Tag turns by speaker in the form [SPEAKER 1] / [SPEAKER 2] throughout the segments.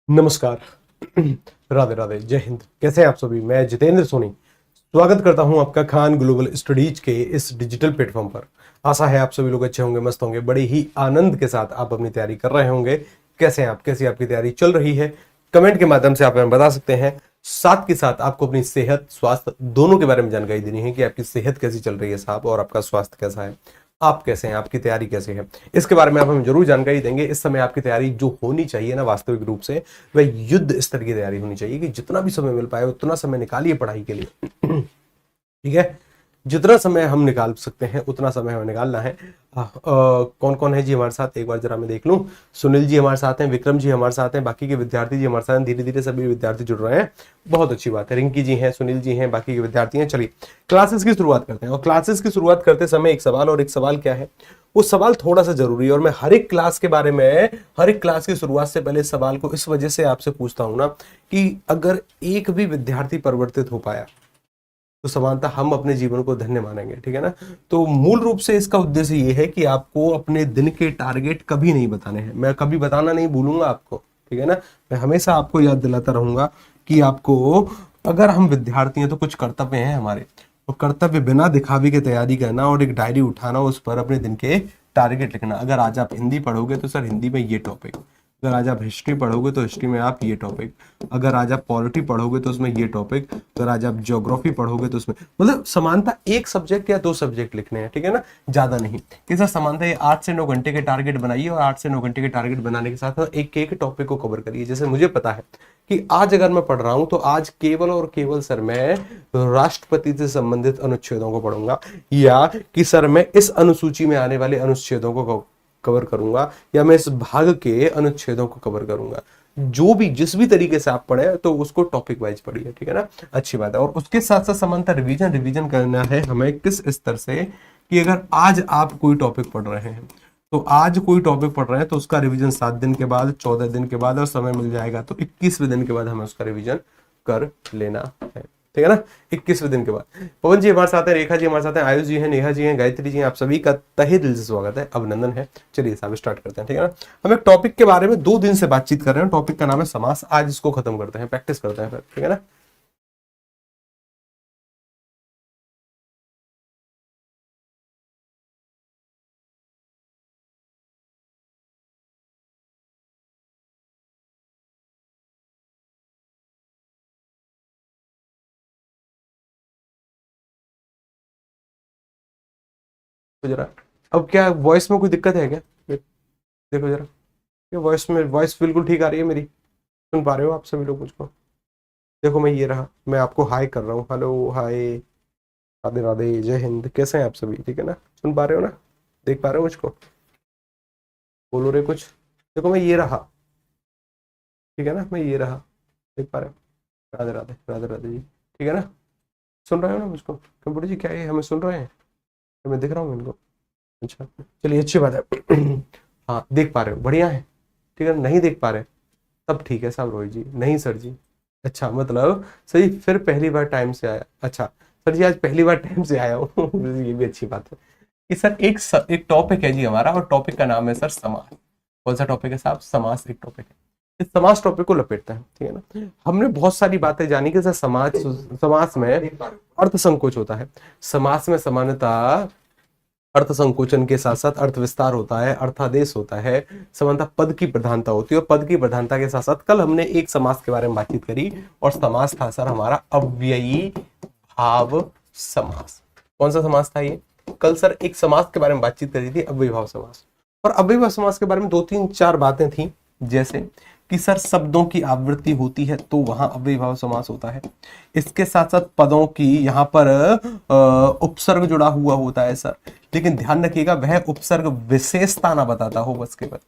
[SPEAKER 1] नमस्कार। राधे राधे, जय हिंद। कैसे हैं आप सभी? मैं जितेंद्र सोनी स्वागत करता हूं आपका खान ग्लोबल स्टडीज के इस डिजिटल प्लेटफॉर्म पर। आशा है आप सभी लोग अच्छे होंगे, मस्त होंगे, बड़े ही आनंद के साथ आप अपनी तैयारी कर रहे होंगे। कैसे हैं आप? कैसी आपकी तैयारी चल रही है? कमेंट के माध्यम से आप हमें बता सकते हैं। साथ के साथ आपको अपनी सेहत स्वास्थ्य दोनों के बारे में जानकारी देनी है कि आपकी सेहत कैसी चल रही है साहब, और आपका स्वास्थ्य कैसा है, आप कैसे हैं, आपकी तैयारी कैसे है, इसके बारे में आप हमें जरूर जानकारी देंगे। इस समय आपकी तैयारी जो होनी चाहिए ना, वास्तविक रूप से वह युद्ध स्तर की तैयारी होनी चाहिए कि जितना भी समय मिल पाए उतना समय निकालिए पढ़ाई के लिए। ठीक है, जितना समय हम निकाल सकते हैं उतना समय हमें निकालना है। कौन कौन है जी हमारे साथ, एक बार जरा मैं देख लूं। सुनील जी हमारे साथ हैं, विक्रम जी हमारे साथ हैं, बाकी के विद्यार्थी जी हमारे साथ हैं। धीरे धीरे सभी विद्यार्थी जुड़ रहे हैं, बहुत अच्छी बात है। रिंकी जी हैं, सुनील जी हैं, बाकी के विद्यार्थी हैं। चलिए क्लासेस की शुरुआत करते हैं। और क्लासेस की शुरुआत करते समय एक सवाल, और एक सवाल क्या है, वो सवाल थोड़ा सा जरूरी है। और मैं हर एक क्लास के बारे में, हर एक क्लास की शुरुआत से पहले सवाल को इस वजह से आपसे पूछता हूं ना कि अगर एक भी विद्यार्थी परिवर्तित हो पाया तो समानता हम अपने जीवन को धन्य मानेंगे। ठीक है ना? तो मूल रूप से इसका उद्देश्य ये है कि आपको अपने दिन के टारगेट कभी नहीं बताने हैं। मैं कभी बताना नहीं भूलूंगा आपको। ठीक है ना? मैं हमेशा आपको याद दिलाता रहूंगा कि आपको, अगर हम विद्यार्थी हैं तो कुछ कर्तव्य हैं हमारे, और कर्तव्य बिना दिखावे की तैयारी करना और एक डायरी उठाना, उस पर अपने दिन के टारगेट लिखना। अगर आज आप हिंदी पढ़ोगे तो सर हिंदी में ये टॉपिक, अगर आज आप हिस्ट्री पढ़ोगे तो हिस्ट्री में आप ये टॉपिक, अगर आज आप पॉलिटी पढ़ोगे तो उसमें ये टॉपिक, अगर आज आप ज्योग्राफी पढ़ोगे तो उसमें, मतलब समानता एक सब्जेक्ट या दो सब्जेक्ट लिखने हैं। ठीक है ना? ज्यादा नहीं। कि सर समानता ये 8 से 9 घंटे के टारगेट बनाइए, और 8 से 9 घंटे के टारगेट बनाने के साथ एक एक टॉपिक को कवर करिए। जैसे मुझे पता है कि आज अगर मैं पढ़ रहा हूं तो आज केवल और केवल सर मैं राष्ट्रपति से संबंधित अनुच्छेदों को पढ़ूंगा, या कि सर मैं इस अनुसूची में आने वाले अनुच्छेदों को कवर करूंगा, या मैं इस भाग के अनुच्छेदों को कवर करूंगा। जो भी जिस भी तरीके से आप पढ़े तो उसको टॉपिक वाइज पढ़िए। ठीक है ना? अच्छी बात है। और उसके साथ साथ समानता रिवीजन रिवीजन करना है हमें किस स्तर से, कि अगर आज आप कोई टॉपिक पढ़ रहे हैं तो आज कोई टॉपिक पढ़ रहे हैं तो उसका रिवीजन 7 दिन के बाद, 14 दिन के बाद, और समय मिल जाएगा तो 21वें दिन के बाद हमें उसका रिवीजन कर लेना है। ठीक है ना? 21वें दिन के बाद। पवन जी हमारे साथ हैं, रेखा जी हमारे साथ हैं, आयुष जी हैं, नेहा जी हैं, गायत्री जी हैं। आप सभी का तहे दिल से स्वागत है, अभिनंदन है। चलिए साहब स्टार्ट करते हैं। ठीक है ना? हम एक टॉपिक के बारे में 2 दिन से बातचीत कर रहे हैं। टॉपिक का नाम है समास। आज इसको खत्म करते हैं, प्रैक्टिस करते हैं फिर। ठीक है ना? तो जरा, अब क्या वॉइस में कोई दिक्कत है क्या? देखो जरा, ये वॉइस में, वॉइस बिल्कुल ठीक आ रही है मेरी? सुन पा रहे हो आप सभी लोग मुझको? देखो मैं ये रहा, मैं आपको हाई कर रहा हूँ। हेलो, हाय, राधे राधे, जय हिंद। कैसे हैं आप सभी? ठीक है ना? सुन पा रहे हो ना? देख पा रहे हो मुझको? बोलो रे कुछ। देखो मैं ये रहा। ठीक है ना? मैं ये रहा, देख पा रहे हो? राधे राधे, राधे राधे जी। ठीक है ना? सुन रहे हो ना मुझको? कंप्यूटर जी क्या है, हमें सुन रहे हैं? मैं दिख रहा हूँ इनको? अच्छा, चलिए अच्छी बात है। हाँ, देख पा रहे हो, बढ़िया है। ठीक है, नहीं देख पा रहे तब ठीक है साहब। रोहित जी नहीं सर जी। अच्छा, मतलब सही, फिर पहली बार टाइम से आया। अच्छा सर जी, आज पहली बार टाइम से आया हूँ। ये भी अच्छी बात है कि सर एक टॉपिक है जी हमारा, और टॉपिक का नाम है सर समास। कौन सा टॉपिक है साहब? समास एक टॉपिक है। इस समास टॉपिक को लपेटता है। ठीक है ना? हमने बहुत सारी बातें जानी कि सर समास में अर्थ संकोच होता है, समास में समानता, अर्थ संकोचन के साथ साथ अर्थ विस्तार होता है, अर्थादेश होता है, समानता पद की प्रधानता होती है, और पद की प्रधानता के साथ साथ कल हमने एक समास के बारे में बातचीत करी, और समास था सर हमारा अव्ययी भाव समास। कौन सा समास था ये? कल सर एक समास के बारे में बातचीत करी थी, अव्ययी भाव समास। और अव्ययी भाव समास के बारे में 2 3 4 बातें थी, जैसे कि सर शब्दों की आवृत्ति होती है तो वहां अव्ययी भाव समास होता है। इसके साथ साथ पदों की यहाँ पर उपसर्ग जुड़ा हुआ होता है सर, लेकिन ध्यान रखिएगा वह उपसर्ग विशेषता ना बताता हो, बस केवल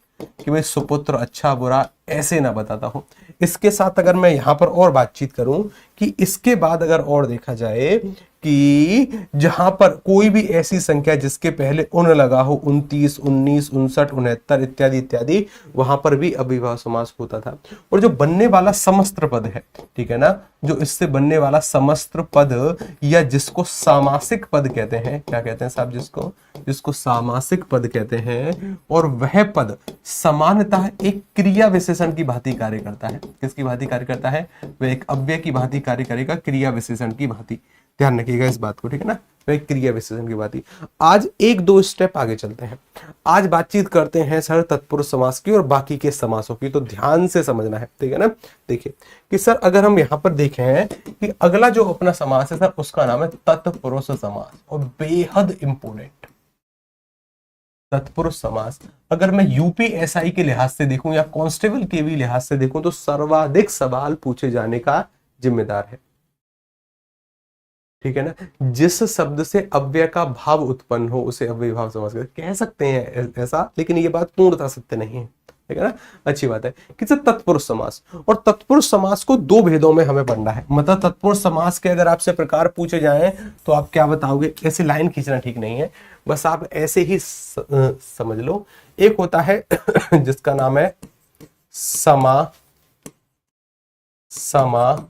[SPEAKER 1] कि भाई सुपुत्र अच्छा बुरा ऐसे ना बताता हो। इसके साथ अगर मैं यहाँ पर और बातचीत करूं कि इसके बाद अगर और देखा जाए कि जहां पर कोई भी ऐसी संख्या जिसके पहले उन लगा हो, 29, 19, 59, 69 इत्यादि इत्यादि, वहां पर भी अव्ययभाव समास होता था। और जो बनने वाला समस्त्र पद है, ठीक है ना, जो इससे बनने वाला समस्त्र पद या जिसको सामासिक पद कहते हैं, क्या कहते हैं साहब, जिसको सामासिक पद कहते हैं, और वह पद सामान्यतः एक क्रिया विशेषण की भांति कार्य करता है। किसकी भांति कार्य करता है? वह एक अव्यय की भांति कार्य करेगा, क्रिया विशेषण की भांति। ध्यान रखिएगा इस बात को, ठीक है ना, वह क्रिया विशेषण की भांति। आज एक दो स्टेप आगे चलते हैं। आज बातचीत करते हैं सर तत्पुरुष समास की और बाकी के समासों की, तो ध्यान से समझना है, ठीक है ना। देखिए कि सर अगर हम यहाँ पर देखें कि अगला जो अपना समास है सर, उसका नाम है तत्पुरुष समास, और बेहद इंपोर्टेंट तत्पुरुष समास। अगर मैं यूपीएसआई के लिहाज से देखूं या कांस्टेबल के भी लिहाज से देखूं तो सर्वाधिक सवाल पूछे जाने का जिम्मेदार है, ठीक है ना। जिस शब्द से अव्यय का भाव उत्पन्न हो उसे अव्ययभाव समास कह सकते हैं ऐसा, लेकिन ये बात पूर्णतः सत्य नहीं है, ठीक है ना। अच्छी बात है कि सर तत्पुरुष समास, और तत्पुरुष समास को दो भेदों में हमें पढ़ना है। मतलब तत्पुरुष समास के अगर आपसे प्रकार पूछे जाएं तो आप क्या बताओगे? ऐसे लाइन खींचना ठीक नहीं है, बस आप ऐसे ही समझ लो। एक होता है जिसका नाम है समानाधिकरण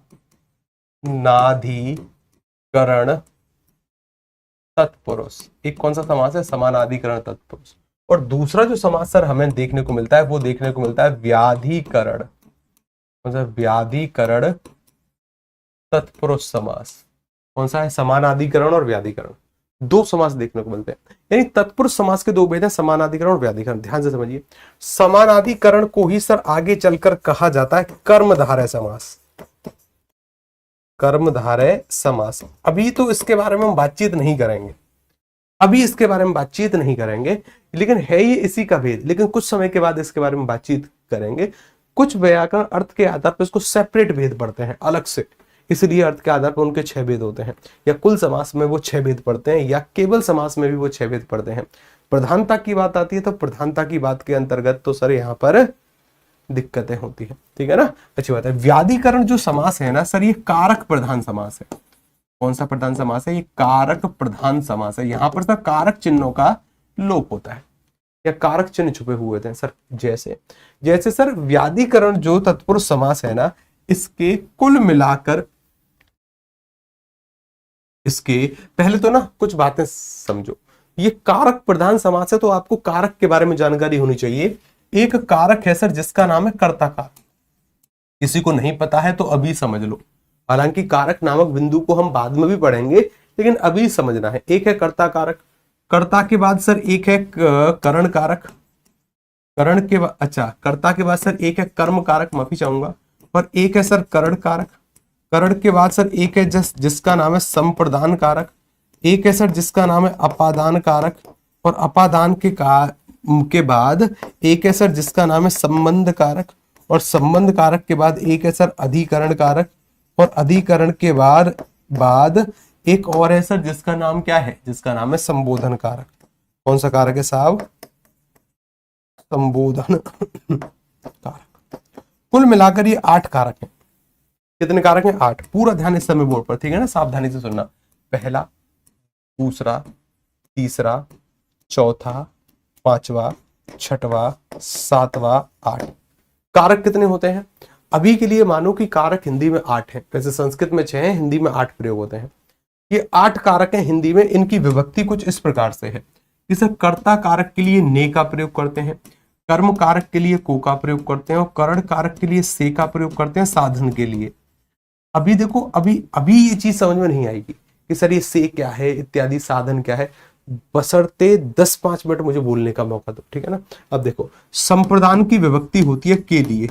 [SPEAKER 1] तत्पुरुष। एक कौन सा समास है? समानाधिकरण तत्पुरुष। और दूसरा जो समास सर हमें देखने को मिलता है वो देखने को मिलता है व्याधिकरण, मतलब व्याधिकरण तत्पुरुष समास। कौन सा है? समानाधिकरण और व्याधिकरण, दो समास देखने को मिलते हैं। यानी तत्पुरुष समास के दो भेद हैं, समानाधिकरण और व्याधिकरण। ध्यान से समझिए, समानाधिकरण को ही सर आगे चलकर कहा जाता है कर्मधारय समास। कर्मधारय समास। अभी तो इसके बारे में हम बातचीत नहीं करेंगे, लेकिन है ये इसी का भेद। लेकिन कुछ समय के बाद इसके बारे में बातचीत करेंगे। कुछ व्याकरण अर्थ के आधार पर इसको सेपरेट भेद पढ़ते हैं अलग से, इसलिए अर्थ के आधार पर उनके 6 भेद होते हैं, या कुल समास में वो 6 भेद पढ़ते हैं, या केवल समास में भी वो 6 भेद पढ़ते हैं। प्रधानता की बात आती है तो प्रधानता की बात के अंतर्गत तो सर यहाँ पर दिक्कतें होती है, ठीक है ना। अच्छी बात है। व्याधिकरण जो समास है ना सर, ये कारक प्रधान समास है। कौन सा प्रधान समास है? ये कारक प्रधान समास है। यहां पर सर कारक चिन्हों का लोप होता है, या कारक चिन्ह छुपे हुए थे सर। जैसे सर व्याधिकरण जो तत्पुरुष समास है ना, इसके कुल मिलाकर, इसके पहले तो ना कुछ बातें समझो। ये कारक प्रधान समास है तो आपको कारक के बारे में जानकारी होनी चाहिए। एक कारक है सर जिसका नाम है कर्ता कारक। किसी को नहीं पता है तो अभी समझ लो, हालांकि कारक नामक बिंदु को हम बाद में भी पढ़ेंगे, लेकिन अभी समझना है। एक है कर्ता कारक, कर्ता के बाद सर एक है करण कारक, करण के बाद कर्ता के बाद सर एक है कर्म कारक, माफी चाहूंगा, और एक है सर करण कारक। करण के बाद सर एक है जिसका नाम है संप्रदान कारक, एक है सर जिसका नाम है अपादान कारक, और अपादान के बाद एक है सर जिसका नाम है संबंध कारक, और संबंध कारक के बाद एक है सर अधिकरण कारक, और अधिकरण के बाद एक और है सर जिसका नाम क्या है? जिसका नाम है संबोधन कारक। कौन सा कारक है साहब? संबोधन कारक। कुल मिलाकर ये 8 कारक हैं। कितने कारक हैं? 8। पूरा ध्यान इस समय बोर्ड पर, ठीक है ना, सावधानी से सुनना। पहला, दूसरा, तीसरा, चौथा, पांचवा, छठवां, सातवां, 8 कारक कितने होते हैं? अभी के लिए मानो कि कारक हिंदी में 8 है, वैसे संस्कृत में 6 है, हिंदी में 8 प्रयोग होते हैं। ये 8 कारक हैं हिंदी में। इनकी विभक्ति कुछ इस प्रकार से है। जैसे कर्ता कारक के लिए ने का प्रयोग करते हैं, कर्म कारक के लिए को का प्रयोग करते हैं, और करण कारक के लिए से का प्रयोग करते हैं साधन के लिए। अभी देखो, अभी ये चीज समझ में नहीं आएगी कि सर ये से क्या है इत्यादि, साधन क्या है, बशर्ते 10-5 मिनट मुझे बोलने का मौका दो, ठीक है ना। अब देखो, संप्रदान की विभक्ति होती है के लिए,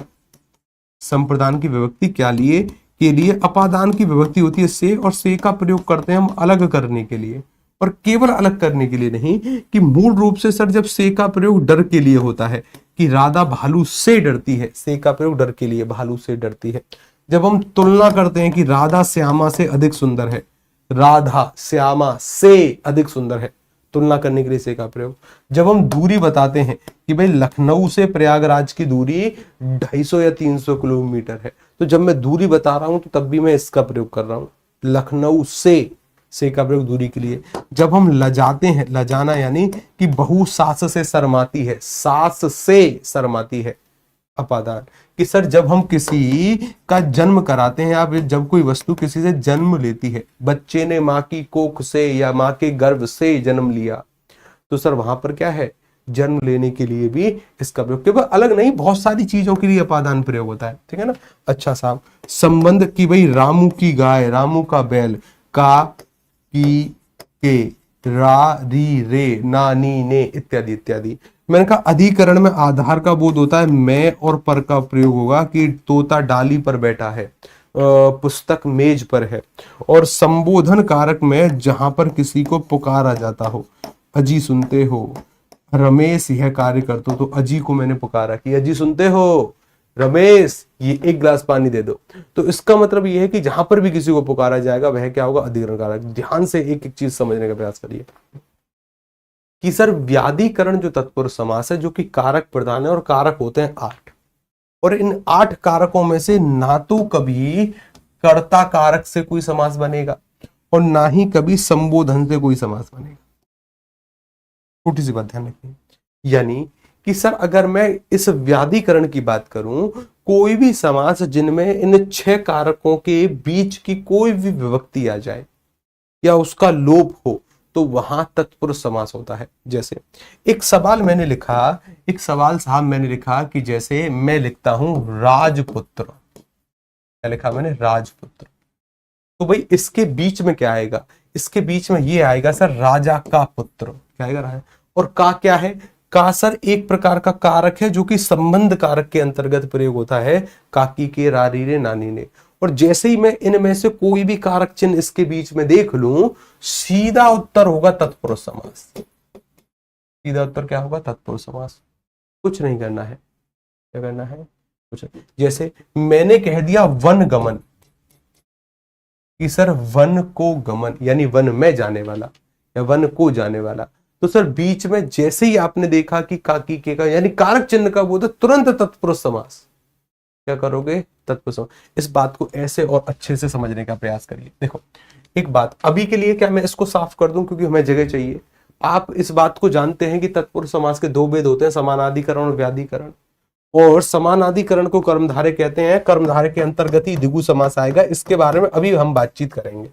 [SPEAKER 1] संप्रदान की विभक्ति क्या लिए? के लिए। अपादान की विभक्ति होती है से, और से का प्रयोग करते हैं हम अलग करने के लिए, और केवल अलग करने के लिए नहीं, कि मूल रूप से सर जब से का प्रयोग डर के लिए होता है कि राधा भालू से डरती है, से का प्रयोग डर के लिए, भालू से डरती है। जब हम तुलना करते हैं कि राधा श्यामा से अधिक सुंदर है, राधा श्यामा से अधिक सुंदर है, तुलना करने के लिए से का प्रयोग। जब हम दूरी बताते हैं कि भाई लखनऊ से प्रयागराज की दूरी 250 या 300 किलोमीटर है, तो जब मैं दूरी बता रहा हूं तो तब भी मैं इसका प्रयोग कर रहा हूं, लखनऊ से से का प्रयोग दूरी के लिए। जब हम लजाते हैं, लजाना यानी कि बहु सास से शर्माती है, सास से शर्माती है, अपादान कि सर जब हम किसी का जन्म कराते हैं या फिर जब कोई वस्तु किसी से जन्म लेती है, बच्चे ने माँ की कोख से या माँ के गर्भ से जन्म लिया, तो सर वहां पर क्या है, जन्म लेने के लिए भी इसका प्रयोग, केवल अलग नहीं बहुत सारी चीजों के लिए अपादान प्रयोग होता है, ठीक है ना। अच्छा साहब, संबंध की भाई रामू की गाय, रामू का बैल, का, की, के, रा, री, रे, ना, नी, ने इत्यादि इत्यादि। मैंने कहा अधिकरण में आधार का बोध होता है, मैं और पर का प्रयोग होगा कि तोता डाली पर बैठा है, पुस्तक मेज पर है। और संबोधन कारक में जहां पर किसी को पुकारा जाता हो, अजी सुनते हो, रमेश यह कार्य करते हो, तो अजी को मैंने पुकारा कि अजी सुनते हो, रमेश ये एक गिलास पानी दे दो। तो इसका मतलब ये है कि जहां पर भी किसी को पुकारा जाएगा वह क्या होगा, अधिकरण कारक। ध्यान से एक एक चीज समझने का प्रयास करिए कि सर व्याधिकरण जो तत्पुरुष समास है, जो कि कारक प्रधान है और कारक होते हैं 8, और इन 8 कारकों में से ना तो कभी कर्ता कारक से कोई समास बनेगा और ना ही कभी संबोधन से कोई समास बनेगा। छोटी सी बात ध्यान रखिए, यानी कि सर अगर मैं इस व्याधिकरण की बात करूं, कोई भी समास जिनमें इन 6 कारकों के बीच की कोई भी विभक्ति आ जाए या उसका लोप हो, तो वहां तत्पुरुष समास होता है। जैसे एक सवाल मैंने लिखा, एक सवाल साहब मैंने लिखा कि जैसे मैं लिखता हूं राजपुत्र, क्या लिखा मैंने, राजपुत्र, तो भाई इसके बीच में क्या आएगा, इसके बीच में ये आएगा सर राजा का पुत्र, क्या आएगा राजा। और का क्या है, का सर एक प्रकार का कारक है जो कि संबंध कारक के अंतर्गत प्रयोग होता है, काकी के, रारी रे, नानी ने। और जैसे ही मैं इनमें से कोई भी कारक चिन्ह इसके बीच में देख लूं, सीधा उत्तर होगा तत्पुरुष समास। सीधा उत्तर क्या होगा, तत्पुरुष समास। कुछ नहीं करना है, क्या करना है, कुछ नहीं। जैसे मैंने कह दिया वन गमन, कि सर वन को गमन यानी वन में जाने वाला या वन को जाने वाला, तो सर बीच में जैसे ही आपने देखा कि काकी के का यानी कारक चिन्ह का बोध, तुरंत तत्पुरुष समास, क्या करोगे, तत्पुरुष समास। इस बात को ऐसे और अच्छे से समझने का प्रयास करिए। देखो एक बात अभी के लिए क्या मैं इसको साफ कर दूं क्योंकि हमें जगह चाहिए। आप इस बात को जानते हैं कि तत्पुरुष समास के 2 भेद होते हैं, समानाधिकरण और व्याधिकरण। और समानाधिकरण को कर्मधारय कहते हैं, कर्मधारय के अंतर्गत ही द्विगु समास आएगा। इसके बारे में अभी हम बातचीत करेंगे,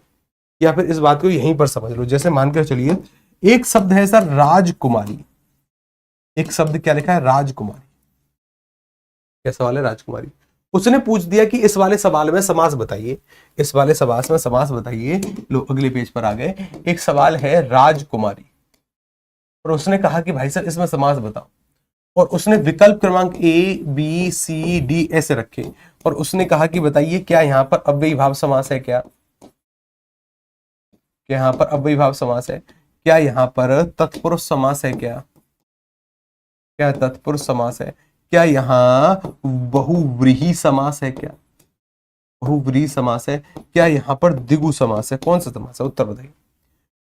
[SPEAKER 1] या फिर इस बात को यहीं पर समझ लो। जैसे मानकर चलिए एक शब्द है सर राजकुमारी, एक शब्द क्या लिखा है, राजकुमारी, क्या सवाल है, राजकुमारी। उसने पूछ दिया कि इस वाले सवाल में समास बताइए, इस वाले सवाल में समास बताइए। लो अगले पेज पर आ गए, एक सवाल है राजकुमारी, और उसने कहा कि भाई सर इसमें समास बताओ, और उसने विकल्प क्रमांक A B C D ऐसे रखे, और उसने कहा कि बताइए क्या यहाँ पर अव्ययी भाव समास है, क्या यहाँ पर अव्ययी भाव समास है, क्या यहाँ पर तत्पुरुष समास है, क्या तत्पुरुष समास है, क्या यहाँ बहुव्रीहि समास है, क्या बहुव्रीहि समास है, क्या यहाँ पर द्विगु समास है, कौन सा समास है, उत्तर बताइए।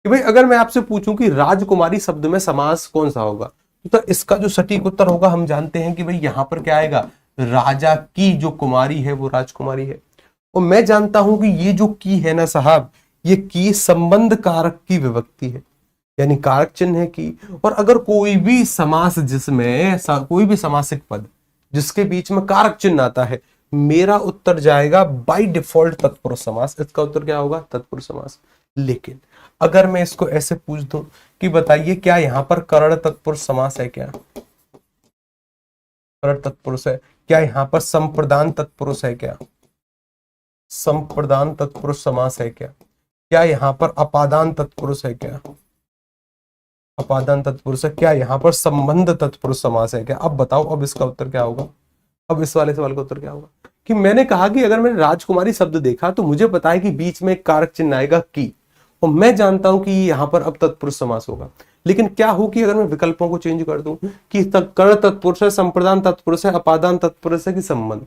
[SPEAKER 1] कि भाई अगर मैं आपसे पूछूं कि राजकुमारी शब्द में समास कौन सा होगा, तो इसका जो सटीक उत्तर होगा, हम जानते हैं कि भाई यहां पर क्या आएगा, राजा की जो कुमारी है वो राजकुमारी है। और मैं जानता हूं कि ये जो की है ना साहब, ये की संबंध कारक की विभक्ति है, यानी कारक चिन्ह है की। और अगर कोई भी समास जिसमें कोई भी समासिक पद जिसके बीच में कारक चिन्ह आता है, मेरा उत्तर जाएगा बाय डिफॉल्ट तत्पुरुष समास। इसका उत्तर क्या होगा, तत्पुरुष समास। लेकिन अगर मैं इसको ऐसे पूछ दूं कि बताइए क्या यहां पर करण तत्पुरुष समास है, क्या करण तत्पुरुष है, क्या यहां पर संप्रदान तत्पुरुष है, क्या संप्रदान तत्पुरुष समास है, क्या यहां पर अपादान तत्पुरुष है, क्या अपादान तत्पुरुष है, क्या यहां पर संबंध तत्पुरुष समास है, क्या। अब बताओ अब इसका उत्तर क्या होगा, अब इस वाले सवाल का उत्तर क्या होगा। कि मैंने कहा कि अगर मैंने राजकुमारी शब्द देखा तो मुझे पता है कि बीच में एक कारक चिन्ह आएगा की, और मैं जानता हूं कि यहां पर अब तत्पुरुष समास होगा। लेकिन क्या हो कि अगर मैं विकल्पों को चेंज कर दूं कि कर्ण तत्पुरुष है, संप्रदान तत्पुरुष है, अपादान तत्पुरुष है कि संबंध,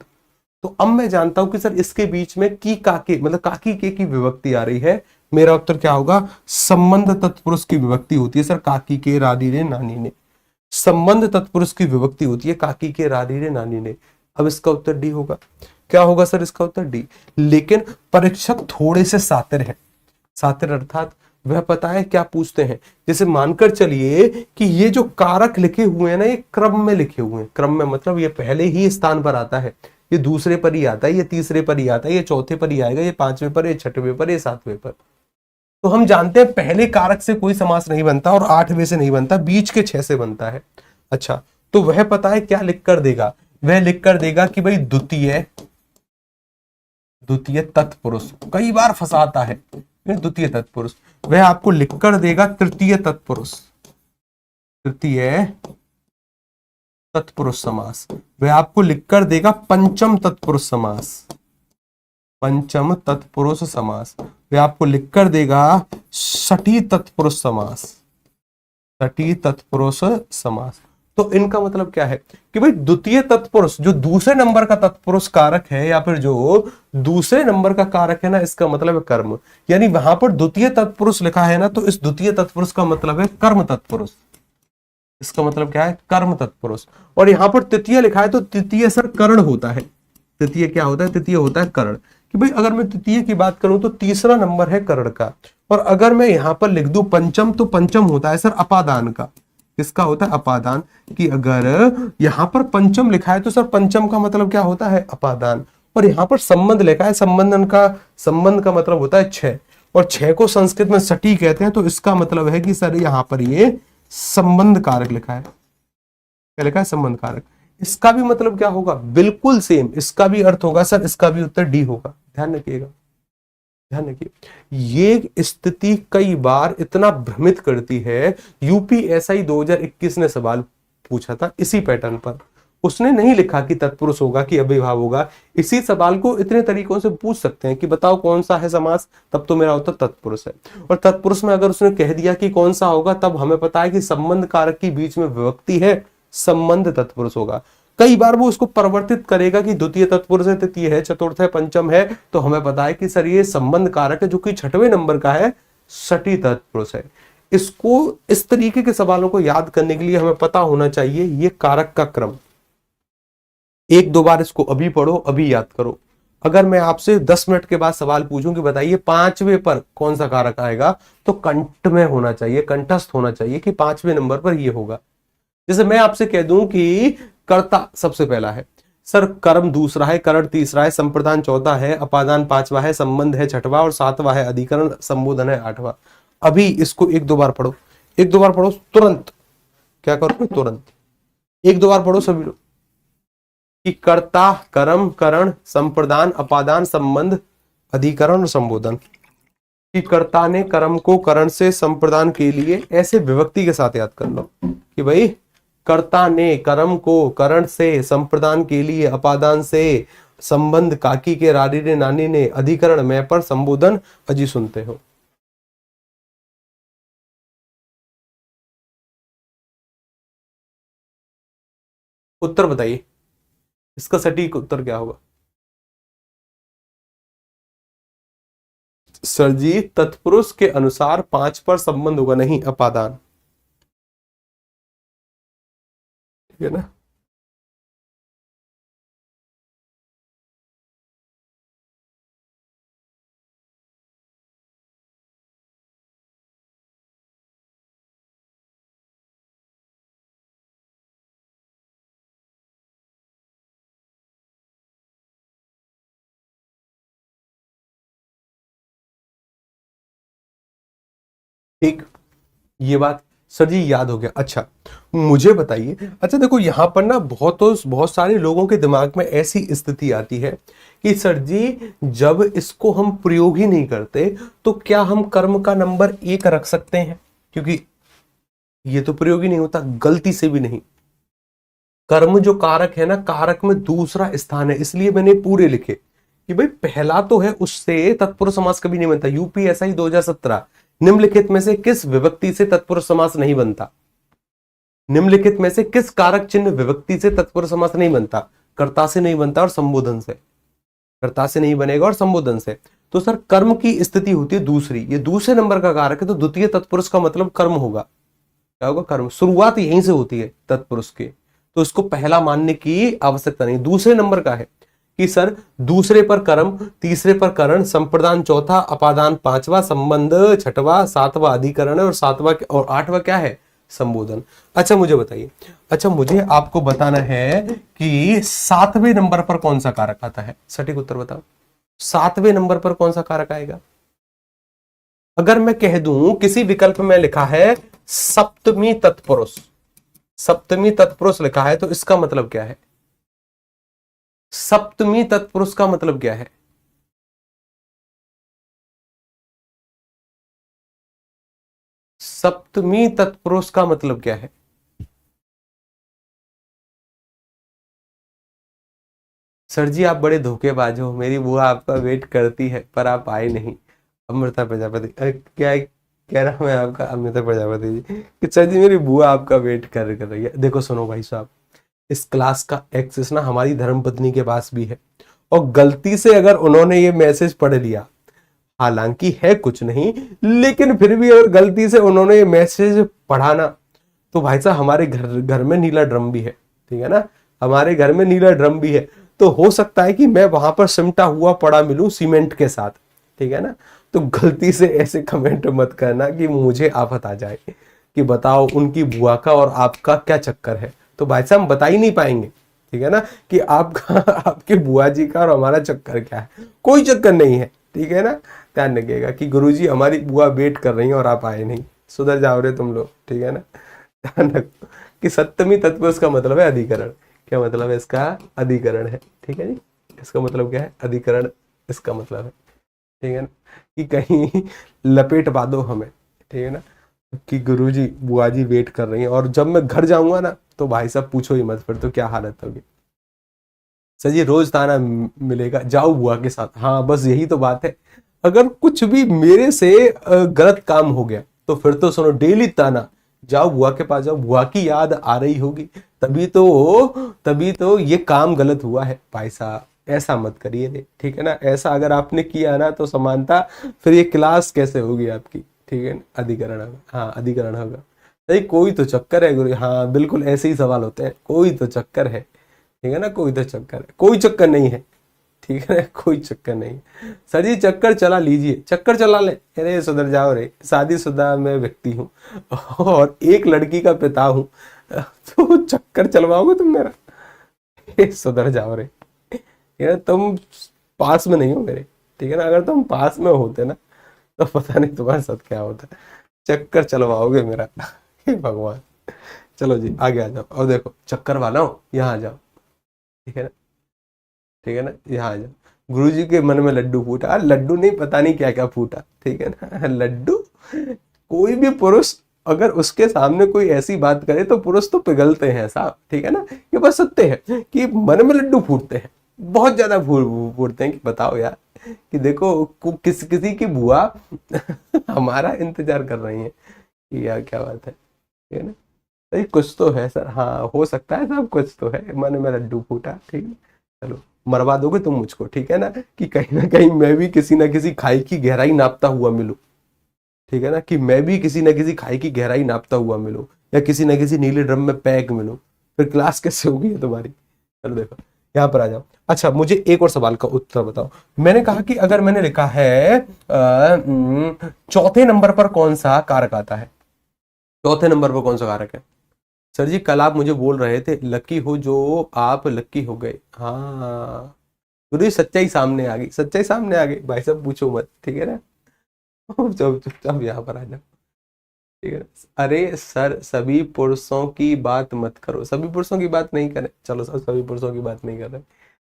[SPEAKER 1] तो अब मैं जानता हूं कि सर इसके बीच में की काके मतलब काकी के की विभक्ति आ रही है। मेरा उत्तर क्या होगा, संबंध तत्पुरुष की विभक्ति होती है सर काकी के, राधी रे, नानी ने। संबंध तत्पुरुष की विभक्ति होती है काकी के, राधी रे, नानी ने। अब इसका उत्तर डी होगा। क्या होगा सर इसका उत्तर डी। लेकिन परीक्षक थोड़े से सातिर है, सातिर अर्थात वह पता है क्या पूछते हैं। जैसे मानकर चलिए कि ये जो कारक लिखे हुए हैं ना, ये क्रम में लिखे हुए हैं। क्रम में मतलब ये पहले ही स्थान पर आता है, ये दूसरे पर ही आता है, ये तीसरे पर ही आता है, ये चौथे पर ही आएगा, ये पांचवें पर, ये छठवें पर, ये सातवें पर। तो हम जानते हैं पहले कारक से कोई समास नहीं बनता और आठवें से नहीं बनता, बीच के 6 से बनता है। अच्छा, तो वह पता है क्या लिख कर देगा, वह लिख कर देगा कि भाई द्वितीय तत्पुरुष। कई बार फंसाता है द्वितीय तत्पुरुष। वह आपको लिख कर देगा तृतीय तत्पुरुष, तृतीय तत्पुरुष समास। वह आपको लिख कर देगा पंचम तत्पुरुष समास, पंचम तत्पुरुष समास। वह आपको लिख कर देगा षठी तत्पुरुष समास, षठी तत्पुरुष समास। तो इनका मतलब क्या है कि भाई द्वितीय तत्पुरुष जो दूसरे नंबर का तत्पुरुष कारक है, या फिर जो दूसरे नंबर का कारक है ना, इसका मतलब है कर्म। यानी वहां पर द्वितीय तत्पुरुष लिखा है ना, तो इस द्वितीय तत्पुरुष का मतलब है कर्म तत्पुरुष। इसका मतलब क्या है, कर्म तत्पुरुष। और यहां पर तृतीय लिखा है, तो तृतीय सर कर्ण होता है। तृतीय क्या होता है, तृतीय होता है कर्ण। कि भाई अगर मैं तृतीय की बात करूं तो तीसरा नंबर है कर्ण का। और अगर मैं यहां पर लिख दूं पंचम, तो पंचम होता है सर अपादान का। किसका होता है, अपादान। कि अगर यहां पर पंचम लिखा है तो सर पंचम का मतलब क्या होता है, अपादान। और यहां पर संबंध लिखा है, संबंध का मतलब होता है 6, और 6 को संस्कृत में सटी कहते हैं। तो इसका मतलब है कि सर यहां पर ये संबंध कारक लिखा है। क्या लिखा है, संबंध कारक। इसका भी मतलब क्या होगा, बिल्कुल सेम। इसका भी अर्थ होगा सर, इसका भी उत्तर डी होगा। ध्यान रखिएगा, ध्यान रखिए। ये स्थिति कई बार इतना भ्रमित करती है। यूपीएसआई 2021 ने सवाल पूछा था इसी पैटर्न पर। उसने नहीं लिखा कि तत्पुरुष होगा कि अव्ययभाव होगा। इसी सवाल को इतने तरीकों से पूछ सकते हैं कि बताओ कौन सा है समास, तब तो मेरा उत्तर तत्पुरुष है। और तत्पुरुष में अगर उसने कह दिया कि कौन सा होगा, तब हमें पता है कि संबंध कारक के बीच में विभक्ति है, संबंध तत्पुरुष होगा। कई बार वो उसको परिवर्तित करेगा कि द्वितीय तत्पुरुष है, तृतीय है, चतुर्थ है, पंचम है। तो हमें पता है कि सर ये संबंध कारक है, जो कि 6वें नंबर का है, षठी तत्पुरुष है। इसको, इस तरीके के सवालों को याद करने के लिए हमें पता होना चाहिए ये कारक का क्रम। एक दो बार इसको अभी पढ़ो, अभी याद करो। अगर मैं आपसे 10 मिनट के बाद सवाल पूछूं कि बताइए 5वें पर कौन सा कारक आएगा, तो कंठ में होना चाहिए, कंठस्थ होना चाहिए कि 5वें नंबर पर ये होगा। जैसे मैं आपसे कह दूं कि कर्ता सबसे पहला है, सर कर्म दूसरा है, करण तीसरा है, संप्रदान चौथा है, अपादान 5वां है, संबंध है 6वां और 7वां है अधिकरण, संबोधन है 8वां। अभी इसको एक दो बार पढ़ो, एक दो बार पढ़ो तुरंत। क्या करो, तुरंत एक दो बार पढ़ो सभी लोग कि कर्ता, कर्म, करण, संप्रदान, अपादान, संबंध, अधिकरण और संबोधन। कि कर्ता ने कर्म को करण से संप्रदान के लिए ऐसे विभक्ति के साथ याद कर लो कि भाई कर्ता ने कर्म को करण से संप्रदान के लिए, अपादान से, संबंध काकी के रानी ने नानी ने, अधिकरण मैं पर, संबोधन अजी सुनते हो। उत्तर बताइए, इसका सटीक उत्तर क्या होगा? सर जी तत्पुरुष के अनुसार 5 पर संबंध होगा, नहीं अपादान। ठीक है ना। ठीक, ये बात सर जी याद हो गया। अच्छा मुझे बताइए, अच्छा देखो यहां पर ना बहुत सारे लोगों के दिमाग में ऐसी स्थिति आती है कि सर जी जब इसको हम प्रयोग ही नहीं करते तो क्या हम कर्म का नंबर 1 रख सकते हैं? क्योंकि ये तो प्रयोग ही नहीं होता, गलती से भी नहीं। कर्म जो कारक है ना, कारक में दूसरा स्थान है, इसलिए मैंने पूरे लिखे कि भाई पहला तो है, उससे तत्पुरुष समास कभी नहीं बनता। यूपीएसआई 2017, निम्नलिखित में से किस विभक्ति से तत्पुरुष समास नहीं बनता? निम्नलिखित में से किस कारक चिन्ह विभक्ति से तत्पुरुष समास नहीं बनता? कर्ता से नहीं बनता और संबोधन से। कर्ता से नहीं बनेगा और संबोधन से। तो सर कर्म की स्थिति होती है दूसरी, ये दूसरे नंबर का कारक है, तो द्वितीय तत्पुरुष का मतलब कर्म होगा। क्या होगा? कर्म। शुरुआत यहीं से होती है तत्पुरुष की, तो इसको पहला मानने की आवश्यकता नहीं, दूसरे नंबर का है। कि सर दूसरे पर कर्म, तीसरे पर करण, संप्रदान चौथा, अपादान पांचवा, संबंध छठवा, सातवां अधिकरण है और सातवां और आठवां क्या है? संबोधन। अच्छा मुझे बताइए, अच्छा मुझे आपको बताना है कि सातवें नंबर पर कौन सा कारक आता है? सटीक उत्तर बताओ, सातवें नंबर पर कौन सा कारक आएगा? अगर मैं कह दूं किसी विकल्प में लिखा है सप्तमी तत्पुरुष, सप्तमी तत्पुरुष लिखा है, तो इसका मतलब क्या है? सप्तमी तत्पुरुष का मतलब क्या है? सप्तमी तत्पुरुष का मतलब क्या है? सर जी आप बड़े धोखेबाज हो, मेरी बुआ आपका वेट करती है पर आप आए नहीं। अमृता प्रजापति, क्या कह रहा हूं मैं आपका? अमृता प्रजापति जी कि सर जी मेरी बुआ आपका वेट कर रही है। देखो सुनो भाई साहब, इस क्लास का एक्सेस ना हमारी धर्मपत्नी के पास भी है, और गलती से अगर उन्होंने ये मैसेज पढ़ लिया, हालांकि है कुछ नहीं, लेकिन फिर भी अगर गलती से उन्होंने ये मैसेज पढ़ा ना, तो भाई साहब हमारे घर घर में नीला ड्रम भी है, ठीक है ना, हमारे घर में नीला ड्रम भी है। तो हो सकता है कि मैं वहां पर सिमटा हुआ पड़ा मिलूं सीमेंट के साथ, ठीक है ना। तो गलती से ऐसे कमेंट मत करना कि मुझे आफत आ जाए कि बताओ उनकी बुआ का और आपका क्या चक्कर है। तो भाई साहब हम बता ही नहीं पाएंगे, ठीक है ना, कि आपका आपके बुआ जी का और हमारा चक्कर क्या है। कोई चक्कर नहीं है, ठीक है ना। ध्यान रखिएगा कि गुरुजी हमारी बुआ वेट कर रही है और आप आए नहीं, सुधर जाओ रे तुम लोग, ठीक है ना। ध्यान रखो कि सप्तमी तत्व इसका मतलब है अधिकरण। क्या मतलब है इसका? अधिकरण है, ठीक है जी। इसका मतलब क्या है? अधिकरण इसका मतलब है, ठीक है ना, कि कहीं लपेट पा दो हमें, ठीक है ना, कि गुरुजी बुआ जी वेट कर रही हैं, और जब मैं घर जाऊंगा ना तो भाई साहब पूछो ही मत, फिर तो क्या हालत होगी। सर जी रोज ताना मिलेगा, जाओ बुआ के साथ। हाँ बस यही तो बात है, अगर कुछ भी मेरे से गलत काम हो गया तो फिर तो सुनो डेली ताना, जाओ बुआ के पास जाओ, बुआ की याद आ रही होगी, तभी तो ये काम गलत हुआ है। भाई साहब ऐसा मत करिए रे, ठीक है ना। ऐसा अगर आपने किया ना तो समानता फिर ये क्लास कैसे होगी आपकी, ठीक है ना। अधिकरण होगा, हाँ अधिकरण होगा। नहीं कोई तो चक्कर है गुरु, हाँ बिल्कुल ऐसे ही सवाल होते हैं, कोई तो चक्कर है, ठीक है ना, कोई तो चक्कर है। कोई चक्कर नहीं है, ठीक है ना, कोई चक्कर नहीं। सर जी चक्कर चला लीजिए, चक्कर चला ले, अरे सुधर जाओ रे, शादीशुदा मैं व्यक्ति हूँ और एक लड़की का पिता हूँ, तो चक्कर चलवाओगे तुम मेरा? सुधर जाओ रे, ठीक है, तुम पास में नहीं हो मेरे, ठीक है ना। अगर तुम पास में होते ना तो पता नहीं तुम्हारे साथ क्या होता। चक्कर चलवाओगे मेरा, हे भगवान। चलो जी आगे आ जाओ, और देखो चक्कर वाला हो यहाँ आ जाओ, ठीक है ना, ठीक है ना, यहाँ आ जाओ। गुरुजी के मन में लड्डू फूटा, लड्डू नहीं पता नहीं क्या क्या फूटा, ठीक है ना। लड्डू, कोई भी पुरुष अगर उसके सामने कोई ऐसी बात करे तो पुरुष तो पिघलते हैं साहब, ठीक है ना। ये बस सत्य है कि मन में लड्डू फूटते हैं, बहुत ज्यादा फूटते हैं कि बताओ यार, कि देखो किसी की बुआ हमारा इंतजार कर रही है कि यार क्या बात है, ठीक है ना। अरे कुछ तो है सर, हाँ हो सकता है सब, कुछ तो है, मन में लड्डू फूटा, ठीक है। चलो मरवा दोगे तुम मुझको, ठीक है ना, कि कहीं ना कहीं मैं भी किसी ना किसी खाई की गहराई नापता हुआ मिलूं, ठीक है ना, कि मैं भी किसी ना किसी खाई की गहराई नापता हुआ मिलूं, या किसी ना किसी नीले ड्रम में पैक मिलूं। फिर क्लास कैसे होगी है तुम्हारी। चलो देखो यहाँ पर आ जाओ। अच्छा मुझे एक और सवाल का उत्तर बताओ। मैंने कहा कि अगर मैंने लिखा है चौथे नंबर पर कौन सा कारक आता है? चौथे नंबर पर कौन सा कारक है? सर जी कल आप मुझे बोल रहे थे लकी हो जो आप लकी हो गए। हाँ गुरु जी सच्चाई सामने आ गई, सच्चाई सामने आ गई भाई साहब, पूछो मत, ठीक है ना। चुपचाप यहाँ पर आ जाओ, ठीक है ना। अरे सर सभी पुरुषों की बात मत करो, सभी पुरुषों की बात नहीं करें, चलो सर सभी पुरुषों की बात नहीं कर रहे।